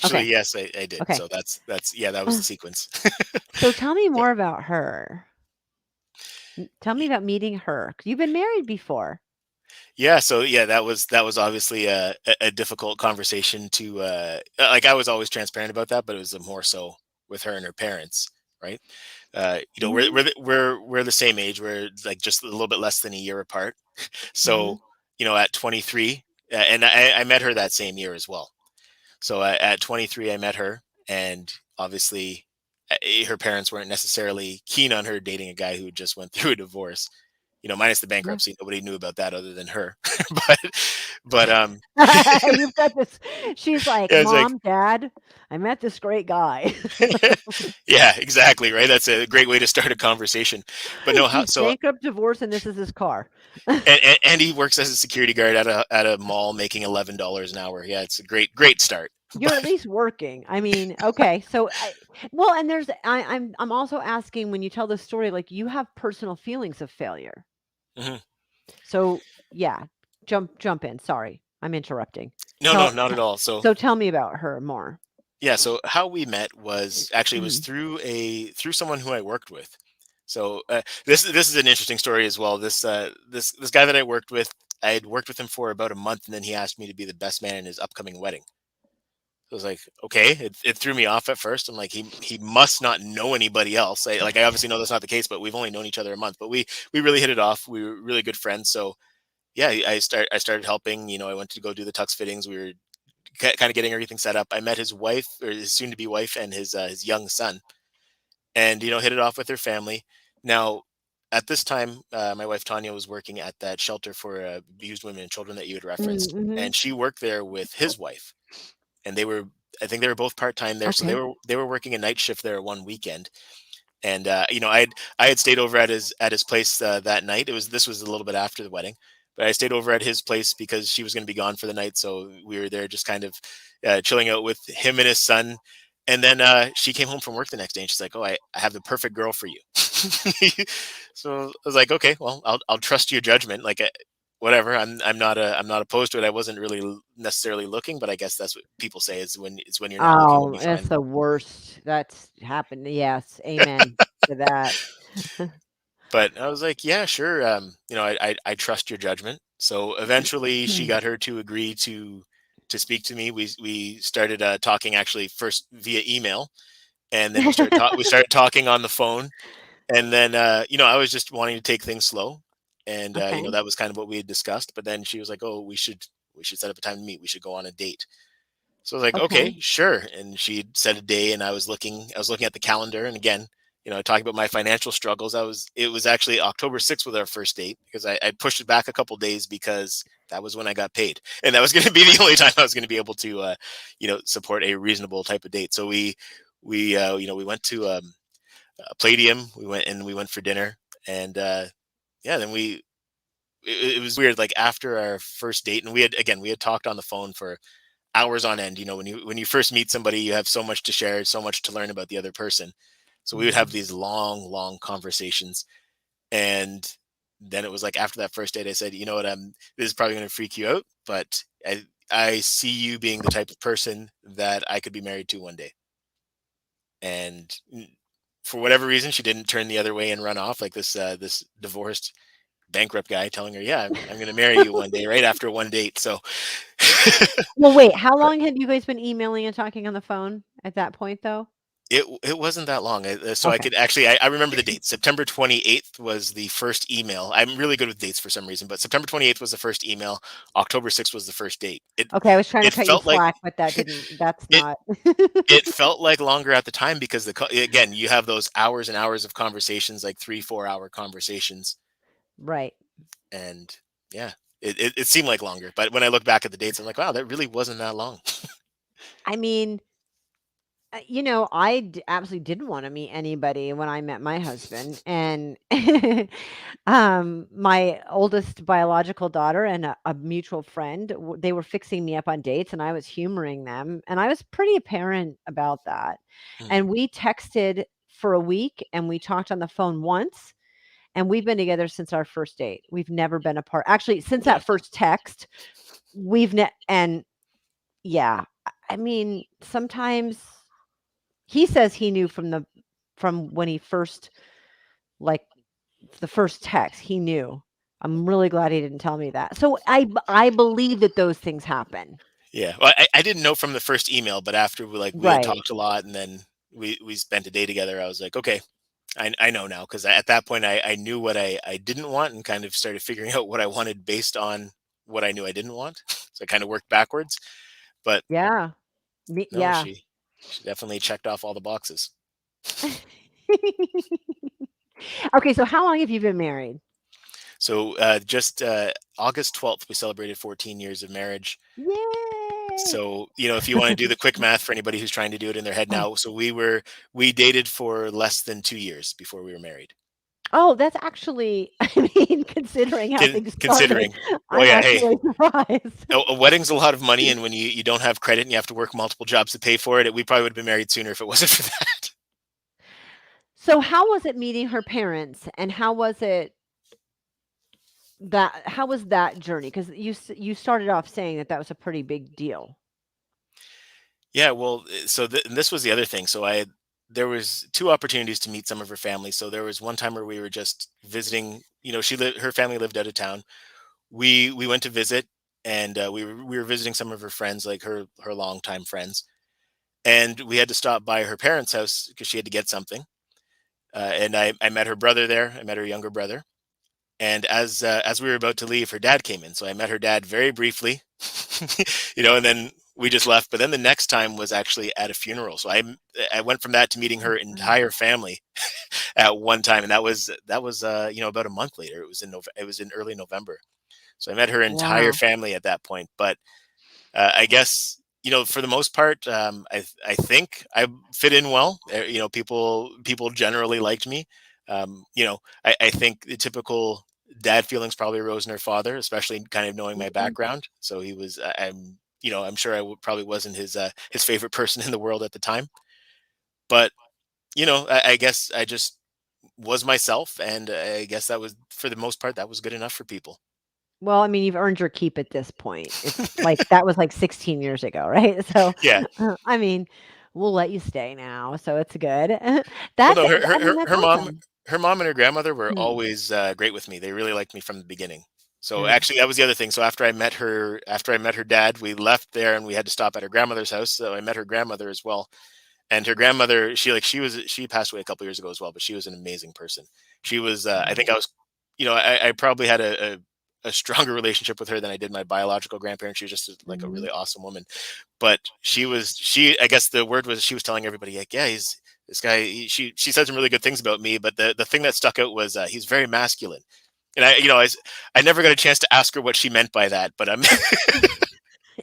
Okay. Actually, yes, I did. Okay. So that's yeah, that was Uh, the sequence. So tell me So, more about her. Tell me y- about meeting her. 'Cause you've been married before. yeah, so yeah, that was obviously a difficult conversation to like I was always transparent about that, but it was more so with her and her parents, right? We're Mhm. we're the same age. We're like just a little bit less than a year apart. Mhm. So, at 23, and I met her that same year as well. So at 23, I met her, and obviously, her parents weren't necessarily keen on her dating a guy who just went through a divorce. Minus the Yeah. bankruptcy, nobody knew about that other than her. but but You've got this. She's like, yeah, it's like "Mom, Dad, I met this great guy. yeah, exactly, right. That's a great way to start a conversation. But no, how He's so? bankrupt, divorced, and this is his car." And he works as a security guard at a mall, making $11 an hour. Yeah, it's a great start. You're at least working. I mean, okay, so well, and I'm also asking, when you tell this story, like, you have personal feelings of failure. Mhm. So, yeah, jump in. Sorry, I'm interrupting. No, no, Tell not t at all. So so tell me about her more. yeah, so how we met was actually it was Mhm. through someone who I worked with. So this is an interesting story as well. This guy that I worked with, I had worked with him for about a month, and then he asked me to be the best man in his upcoming wedding. So I was like, okay. It threw me off at first. I'm like, he must not know anybody else. I obviously know that's not the case, but we've only known each other a month. But we really hit it off. We were really good friends. So yeah, I started helping. I went to go do the tux fittings. We were kind of getting everything set up. I met his wife, or his soon to be wife, and his young son, and hit it off with their family. Now, at this time, my wife Tanya was working at that shelter for abused women and children that you had Mm, referenced, mhm. and she worked there with his wife, and I think they were both part time there, so they Okay. were working a night shift there one weekend. And I had stayed over at his place that night. This was a little bit after the wedding, but I stayed over at his place because she was going to be gone for the night. So we were there just kind of chilling out with him and his son. And then she came home from work the next day, and she's like, "Oh, I have the perfect girl for you." So I was like, "Okay, well, I'll trust your judgment. Like, whatever. I'm not opposed to it. I wasn't really necessarily looking, but I guess that's what people say is when you're not looking when Oh, you that's find." the worst. That's happened. Yes, amen to that. But I was like, yeah, sure. I trust your judgment. So eventually, she got her to agree to speak to me. We started talking actually first via email, and then we started talking on the phone. And then I was just wanting to take things slow, and Okay, that was kind of what we had discussed. But then she was like, oh, we should set up a time to meet. We should go on a date. So I was like, okay. okay, sure. And she set a day, and I was looking at the calendar, and again, talking about my financial struggles. It was actually October 6th with our first date, because I pushed it back a couple days because that was when I got paid, and that was going to be the only time I was going to be able to, support a reasonable type of date. So we went to a Palladium. We went for dinner, and yeah, then it was weird. Like after our first date, and we had talked on the phone for hours on end. When you first meet somebody, you have so much to share, so much to learn about the other person. So we would have Mhm. these long, long conversations, and then it was like after that first date, I said, "You know what? This is probably going to freak you out, but I see you being the type of person that I could be married to one day." And for whatever reason, she didn't turn the other way and run off like this divorced bankrupt guy telling her, "Yeah, I'm going to marry you one day," right after one date. So. Well, wait, how long had you guys been emailing and talking on the phone at that point, though? It wasn't that long, so I Okay. could actually I remember the date. September 28th was the first email. I'm really good with dates for some reason, but September 28th was the first email. October 6th was the first date. It Okay, I was trying to it cut you felt like slack, but that's it not it felt like longer at the time because again, you have those hours and hours of conversations, like 3-4 hour conversations, right. and yeah, it seemed like longer. But when I look back at the dates, I'm like, wow, that really wasn't that long. I mean, absolutely didn't want to meet anybody when I met my husband, and my oldest biological daughter and a mutual friend, they were fixing me up on dates, and I was humoring them, and I was pretty apparent about that. Mm, And we texted for a week, and we talked on the phone once, and we've been together since our first date. We've never been apart. Actually, since yeah. that first text, and yeah, I mean, sometimes he says he knew from when he first, like, the first text, he knew. I'm really glad he didn't tell me that. So I believe that those things happen. Yeah. Well, I didn't know from the first email, but after we had Right. talked a lot and then we spent a day together, I was like, okay, I know now because at that point I knew what I didn't want and kind of started figuring out what I wanted based on what I knew I didn't want. So I kind of worked backwards. But Yeah. Me no, yeah. she definitely checked off all the boxes. Okay, so how long have you been married? So just August 12th, we celebrated 14 years of marriage. Yay! So, if you want to do the quick math for anybody who's trying to do it in their head now, so we dated for less than 2 years before we were married. Oh, that's actually I mean, considering how things started, Considering, well, I'm yeah, hey, actually surprised. a wedding's a lot of money, and when you don't have credit and you have to work multiple jobs to pay for it, we probably would have been married sooner if it wasn't for that. So how was it meeting her parents, and how was that journey? 'Cause you started off saying that that was a pretty big deal. Yeah, well, so and this was the other thing. There was two opportunities to meet some of her family. So there was one time where we were just visiting. Her family lived out of town. We went to visit, and we were visiting some of her friends, like her longtime friends, and we had to stop by her parents' house because she had to get something. And I met her brother there. I met her younger brother, and as we were about to leave, her dad came in. So I met her dad very briefly, and then we just left. But then the next time was actually at a funeral. So I went from that to meeting her entire family at one time, and that was about a month later. It was in early November. So I met her entire Wow. family at that point. But I guess for the most part, I think I fit in well. People generally liked me. I think the typical dad feelings probably arose in her father, especially kind of knowing my Mhm. background. So he was, I'm sure probably wasn't his favorite person in the world at the time. But I guess I just was myself, and I guess that was for the most part that was good enough for people. Well, I mean, you've earned your keep at this point. It's like that was like 16 years ago, right? So, Yeah. I mean, we'll let you stay now, so it's good. Well, no, I mean, that's awesome. her mom and her grandmother were Mm, always great with me. They really liked me from the beginning. So good. actually, that was the other thing. So after I met her dad, we left there and we had to stop at her grandmother's house. So I met her grandmother as well. And her grandmother, she passed away a couple years ago as well, but she was an amazing person. She was, I think Mm, I was, I probably had a stronger relationship with her than I did my biological grandparents. She was just like a mhm. really awesome woman. But I guess the word was, she was telling everybody like, yeah, he's this guy. She said some really good things about me, but the thing that stuck out was he's very masculine. And I never got a chance to ask her what she meant by that, but I'm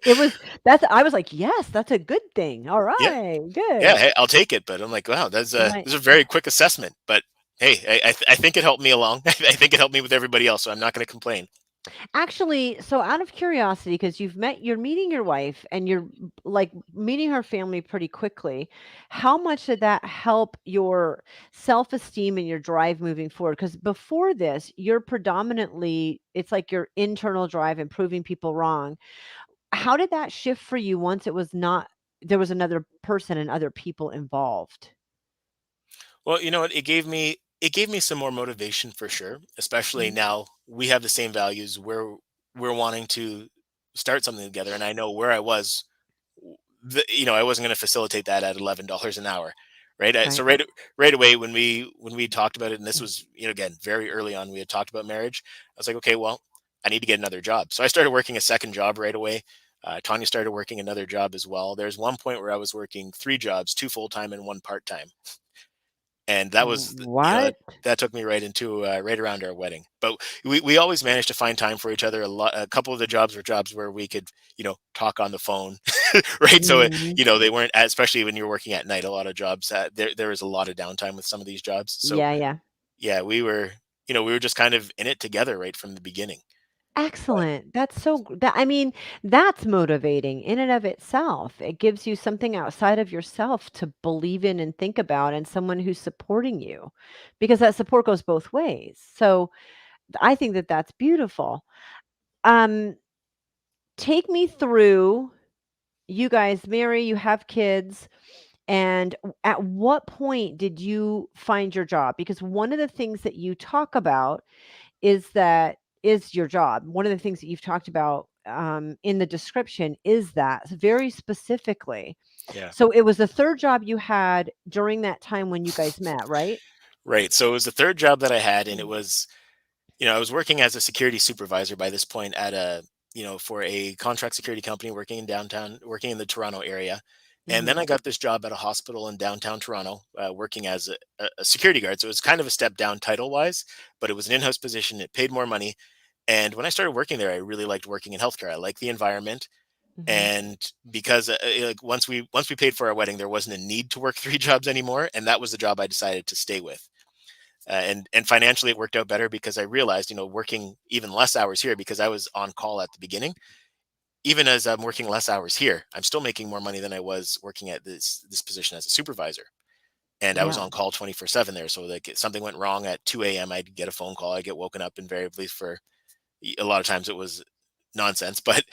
It was that's I was like, "Yes, that's a good thing. yeah, Alright, yeah, good." hey, I'll take it. But I'm like, wow, Right. that's a very quick assessment. But hey, I think it helped me along. I think it helped me with everybody else, so I'm not going to complain. Actually, so out of curiosity, because you're meeting your wife and you're like meeting her family pretty quickly, how much did that help your self-esteem and your drive moving forward? Because before this, you're predominantly, it's like your internal drive and proving people wrong. How did that shift for you once it was not, there was another person and other people involved? Well, you know what? It gave me some more motivation for sure. Especially Mhm. now we have the same values. We're wanting to start something together, and I know where I was. I wasn't going to facilitate that at $11 an hour, right? So Right. right away when we talked about it, and this was again very early on, we had talked about marriage. I was like, okay, well, I need to get another job. So I started working a second job right away. Tanya started working another job as well. There's one point where I was working three jobs, two full time and one part time, and that was What? that took me right around our wedding. But we always managed to find time for each other. A couple of the jobs were jobs where we could talk on the phone. right? So Mhm. they weren't, especially when you're working at night. A lot of jobs, there is a lot of downtime with some of these jobs. So Yeah, yeah. yeah, we were just kind of in it together right from the beginning. But Excellent. That's so that I mean, that's motivating in and of itself. It gives you something outside of yourself to believe in and think about and someone who's supporting you because that support goes both ways. So, I think that that's beautiful. Um, take me through you guys marry, you have kids, and at what point did you find your job? Because one of the things that you talk about is your job. One of the things that you've talked about in the description is that very specifically. yeah. So it was the third job you had during that time when you guys met, right? Right. So it was the third job that I had, and it Mm. was, I was working as a security supervisor by this point at for a contract security company working in downtown, working in the Toronto area. And then Mhm. I got this job at a hospital in downtown Toronto, working as a security guard. So it was kind of a step down title wise, but it was an in-house position. It paid more money. And when I started working there, I really liked working in healthcare. I liked the environment. Mhm. And because like once we paid for our wedding, there wasn't a need to work three jobs anymore. And that was the job I decided to stay with. And financially it worked out better because I realized, working even less hours here, because I was on call at the beginning. Even as I'm working less hours here, I'm still making more money than I was working at this position as a supervisor. And I was Yeah. on call 24/7 there. So like if something went wrong at 2 a.m., I'd get a phone call. I'd get woken up invariably for a lot of times it was nonsense, but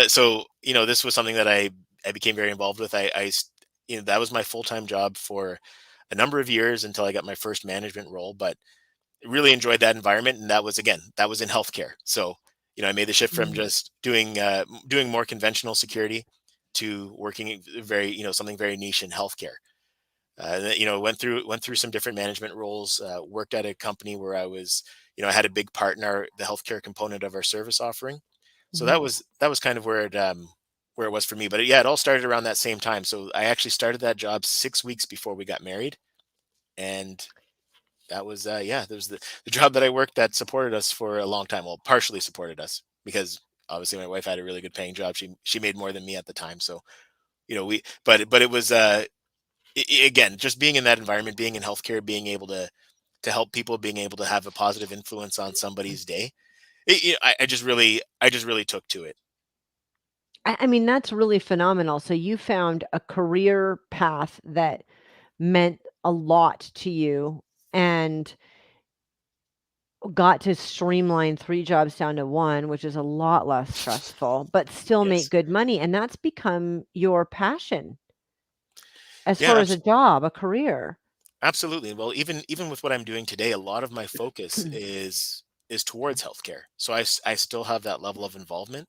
so this was something that I became very involved with. That was my full time job for a number of years until I got my first management role. But really enjoyed that environment, and that was in healthcare. So I made the shift from Mm. just doing more conventional security to working very something very niche in healthcare. Went through some different management roles. Worked at a company where I had a big part in the healthcare component of our service offering. So Mhm. that was kind of where it was for me. But yeah, it all started around that same time. So I actually started that job 6 weeks before we got married, and that was yeah, there was the job that I worked that supported us for a long time. Well, partially supported us because obviously my wife had a really good paying job. She made more than me at the time. So we but it was again, just being in that environment, being in healthcare, being able to help people, being able to have a positive influence on somebody's day. I just really took to it. I mean, that's really phenomenal. So you found a career path that meant a lot to you and got to streamline 3 jobs down to 1, which is a lot less stressful, but still make Yes. good money, and that's become your passion as Yeah. far as a job, a career. Absolutely. Well, even with what I'm doing today, a lot of my focus is towards healthcare. So I still have that level of involvement.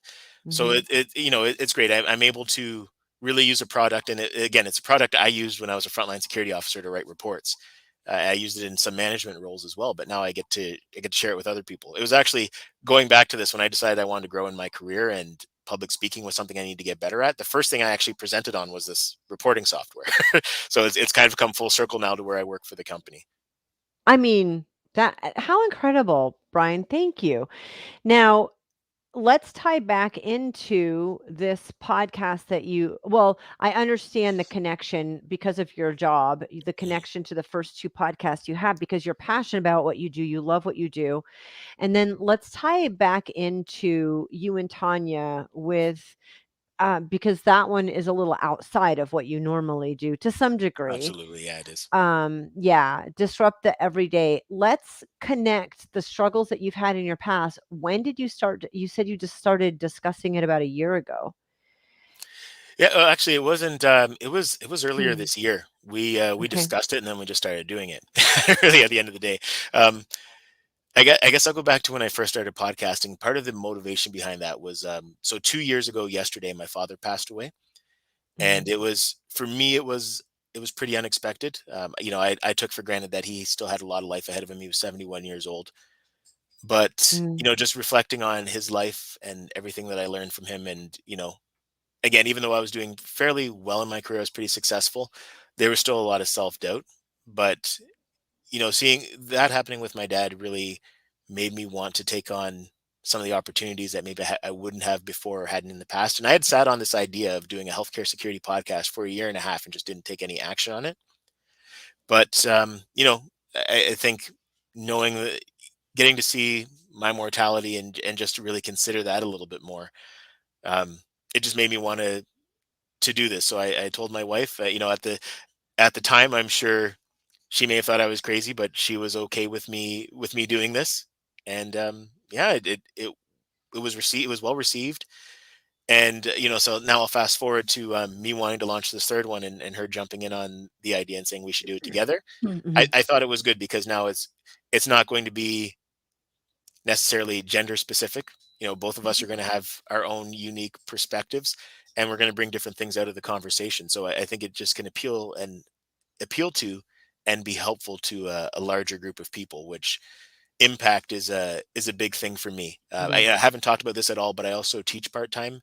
So Mhm, it's great. I'm able to really use a product, and again, it's a product I used when I was a frontline security officer to write reports. I used it in some management roles as well, but now I get to share it with other people. It was actually going back to this when I decided I wanted to grow in my career, and public speaking was something I need to get better at. The first thing I actually presented on was this reporting software. So it's kind of come full circle now to where I work for the company. I mean, that how incredible, Brian, thank you. Now, let's tie back into this podcast that I understand the connection because of your job, the Mhm. connection to the first 2 podcasts you have because you're passionate about what you do, you love what you do. And then let's tie it back into you and Tanya with because that one is a little outside of what you normally do to some degree. Absolutely, yeah, it is. Yeah, disrupt the everyday. Let's connect the struggles that you've had in your past. When did you start? You said you just started discussing it about a year ago. Yeah, actually, it wasn't. It was earlier Hmm. this year. We Okay. discussed it, and then we just started doing it. Really, at the end of the day, um, I guess I'll go back to when I first started podcasting. Part of the motivation behind that was so 2 years ago yesterday, my father passed away, and Hmm. it was for me. It was pretty unexpected. I took for granted that he still had a lot of life ahead of him. He was 71 years old, but Mm. just reflecting on his life and everything that I learned from him, and again, even though I was doing fairly well in my career, I was pretty successful. There was still a lot of self doubt, but seeing that happening with my dad really made me want to take on some of the opportunities that maybe I wouldn't have before or hadn't in the past. And I had sat on this idea of doing a healthcare security podcast for a year and a half and just didn't take any action on it. But I think knowing that, getting to see my mortality and just to really consider that a little bit more, um, it just made me want to do this. So I told my wife, at the time, I'm sure she may have thought I was crazy, but she was okay with me doing this. And yeah, it was received. It was well received. And so now I'll fast forward to me wanting to launch this third one, and her jumping in on the idea and saying we should do it together. Mhm. I thought it was good because now it's not going to be necessarily gender specific. Both of us are going to have our own unique perspectives, and we're going to bring different things out of the conversation. So I think it just can appeal to and be helpful to a larger group of people, which impact is a big thing for me. Mhm. I haven't talked about this at all, but I also teach part time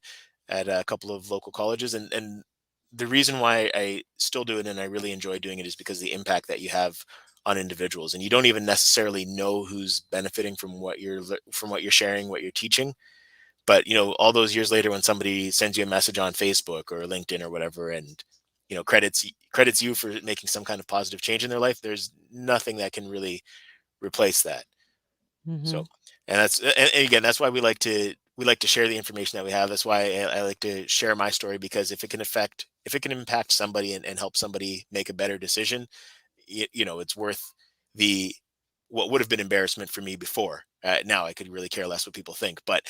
at a couple of local colleges, and the reason why I still do it and I really enjoy doing it is because the impact that you have on individuals, and you don't even necessarily know who's benefiting from from what you're sharing, what you're teaching. But all those years later, when somebody sends you a message on Facebook or LinkedIn or whatever, and credits you for making some kind of positive change in their life, there's nothing that can really replace that. So, Mhm. and and again, that's why we like to share the information that we have. That's why I like to share my story, because if it can impact somebody and help somebody make a better decision, it's worth the what would have been embarrassment for me before. Now I could really care less what people think, but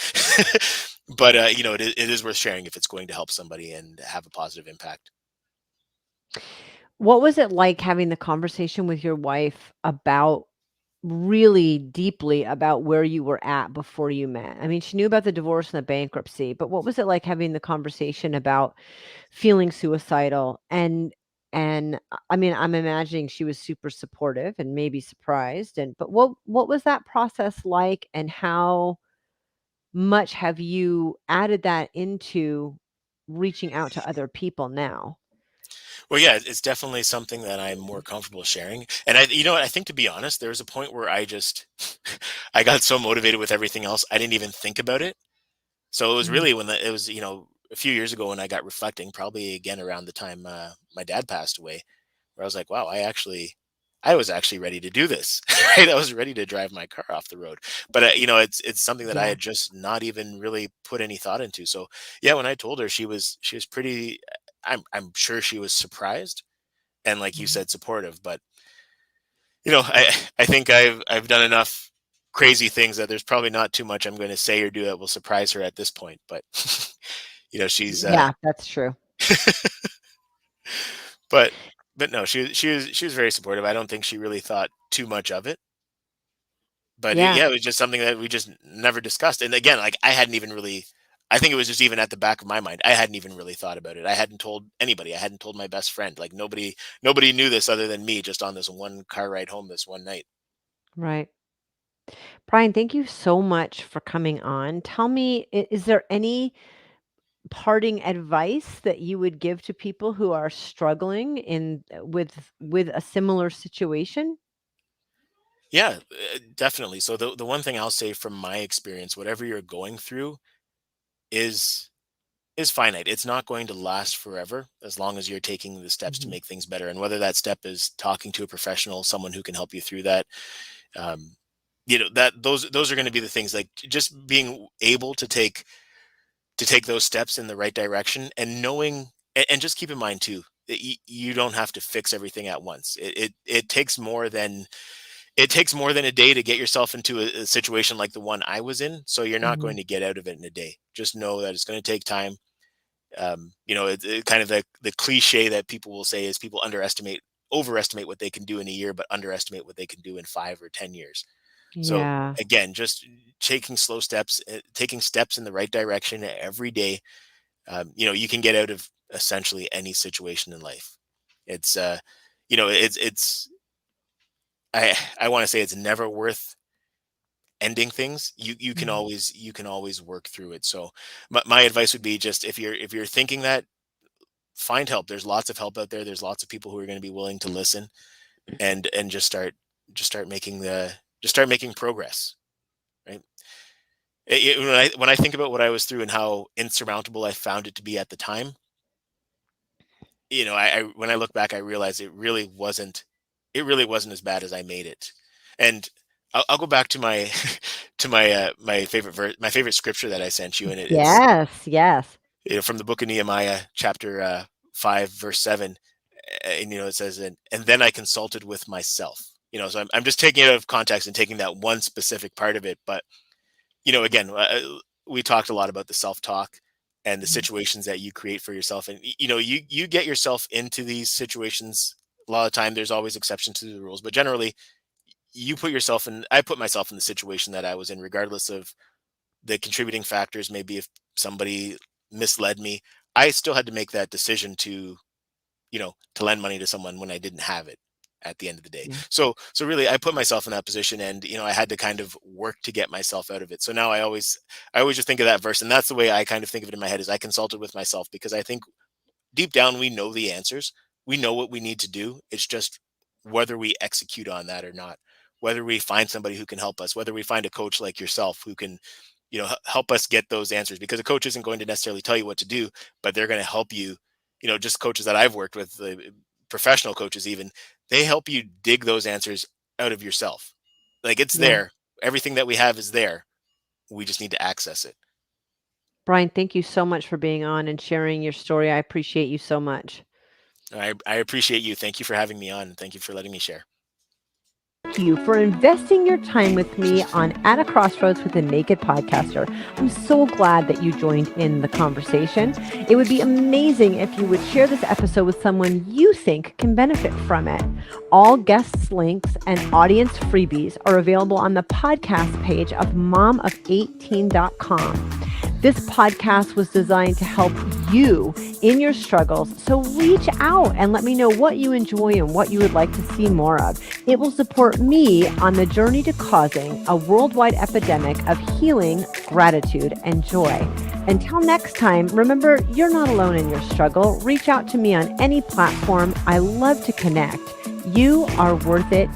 but it is worth sharing if it's going to help somebody and have a positive impact. What was it like having the conversation with your wife about really deeply about where you were at before you met? I mean, she knew about the divorce and the bankruptcy, but what was it like having the conversation about feeling suicidal? I mean, I'm imagining she was super supportive and maybe surprised. But what was that process like, and how much have you added that into reaching out to other people now? Well, yeah, it's definitely something that I'm more comfortable sharing. And what, I think, to be honest, there was a point where I just, I got so motivated with everything else, I didn't even think about it. So it was Mhm. really when it was, a few years ago when I got reflecting, probably again around the time my dad passed away, where I was like, wow, I was actually ready to do this. Right? I was ready to drive my car off the road. But it's something that I Yeah. had just not even really put any thought into. So yeah, when I told her, she was pretty. I'm sure she was surprised and, like you Mhm. said, supportive. But I think I've done enough crazy things that there's probably not too much I'm going to say or do that will surprise her at this point. But she's Yeah, that's true. but no, she was very supportive. I don't think she really thought too much of it. But Yeah, yeah, it was just something that we just never discussed. And again, like, I hadn't even really. I think it was just even at the back of my mind. I hadn't even really thought about it. I hadn't told anybody. I hadn't told my best friend. Like, nobody knew this other than me. Just on this one car ride home this one night. right. Brian, thank you so much for coming on. Tell me, is there any parting advice that you would give to people who are struggling with a similar situation? Yeah, definitely. So the one thing I'll say from my experience, whatever you're going through is is finite. It's not going to last forever as long as you're taking the steps to Mhm. make things better. And whether that step is talking to a professional, someone who can help you through that, um, that those are going to be the things, like just being able to take those steps in the right direction, and knowing, and just keep in mind too that you don't have to fix everything at once. It takes more than a day to get yourself into a situation like the one I was in. So you're not Mhm. going to get out of it in a day. Just know that it's going to take time. Kind of the cliche that people will say is people overestimate what they can do in a year, but underestimate what they can do in 5 or 10 years. So Yeah. again, just taking slow steps, taking steps in the right direction every day. You can get out of essentially any situation in life. It's it's I want to say it's never worth ending things. Mhm. You can always work through it. So my advice would be, just if you're thinking that, find help. There's lots of help out there. There's lots of people who are going to be willing to listen, and just start making progress, right? When I think about what I was through and how insurmountable I found it to be at the time, I when I look back, I realize it really wasn't as bad as I made it. And I'll go back to my to my my favorite scripture that I sent you, and it's Yes, yes. from the book of Nehemiah, chapter 5, verse 7. And it says, and then I consulted with myself. So I'm just taking it out of context and taking that one specific part of it. But again, we talked a lot about the self-talk and the Mhm. situations that you create for yourself, and you get yourself into these situations. A lot of time, there's always exceptions to the rules, but generally, I put myself in the situation that I was in, regardless of the contributing factors. Maybe if somebody misled me, I still had to make that decision to lend money to someone when I didn't have it at the end of the day. Yeah, So really, I put myself in that position, and I had to kind of work to get myself out of it. So now I always just think of that verse, and that's the way I kind of think of it in my head, is I consulted with myself, because I think deep down we know the answers. We know what we need to do. It's just whether we execute on that or not, whether we find somebody who can help us, whether we find a coach like yourself who can help us get those answers, because a coach isn't going to necessarily tell you what to do, but they're going to help you. Just coaches that I've worked with, the professional coaches even, they help you dig those answers out of yourself. Like, it's yeah. there. Everything that we have is there. We just need to access it. Brine, thank you so much for being on and sharing your story. I appreciate you so much. I appreciate you. Thank you for having me on, and thank you for letting me share. Thank you for investing your time with me on At a Crossroads with a Naked Podcaster. I'm so glad that you joined in the conversation. It would be amazing if you would share this episode with someone you think can benefit from it. All guests' links and audience freebies are available on the podcast page of momof18.com. This podcast was designed to help you in your struggles. So reach out and let me know what you enjoy and what you would like to see more of. It will support me on the journey to causing a worldwide epidemic of healing, gratitude, and joy. Until next time, remember, you're not alone in your struggle. Reach out to me on any platform. I love to connect. You are worth it.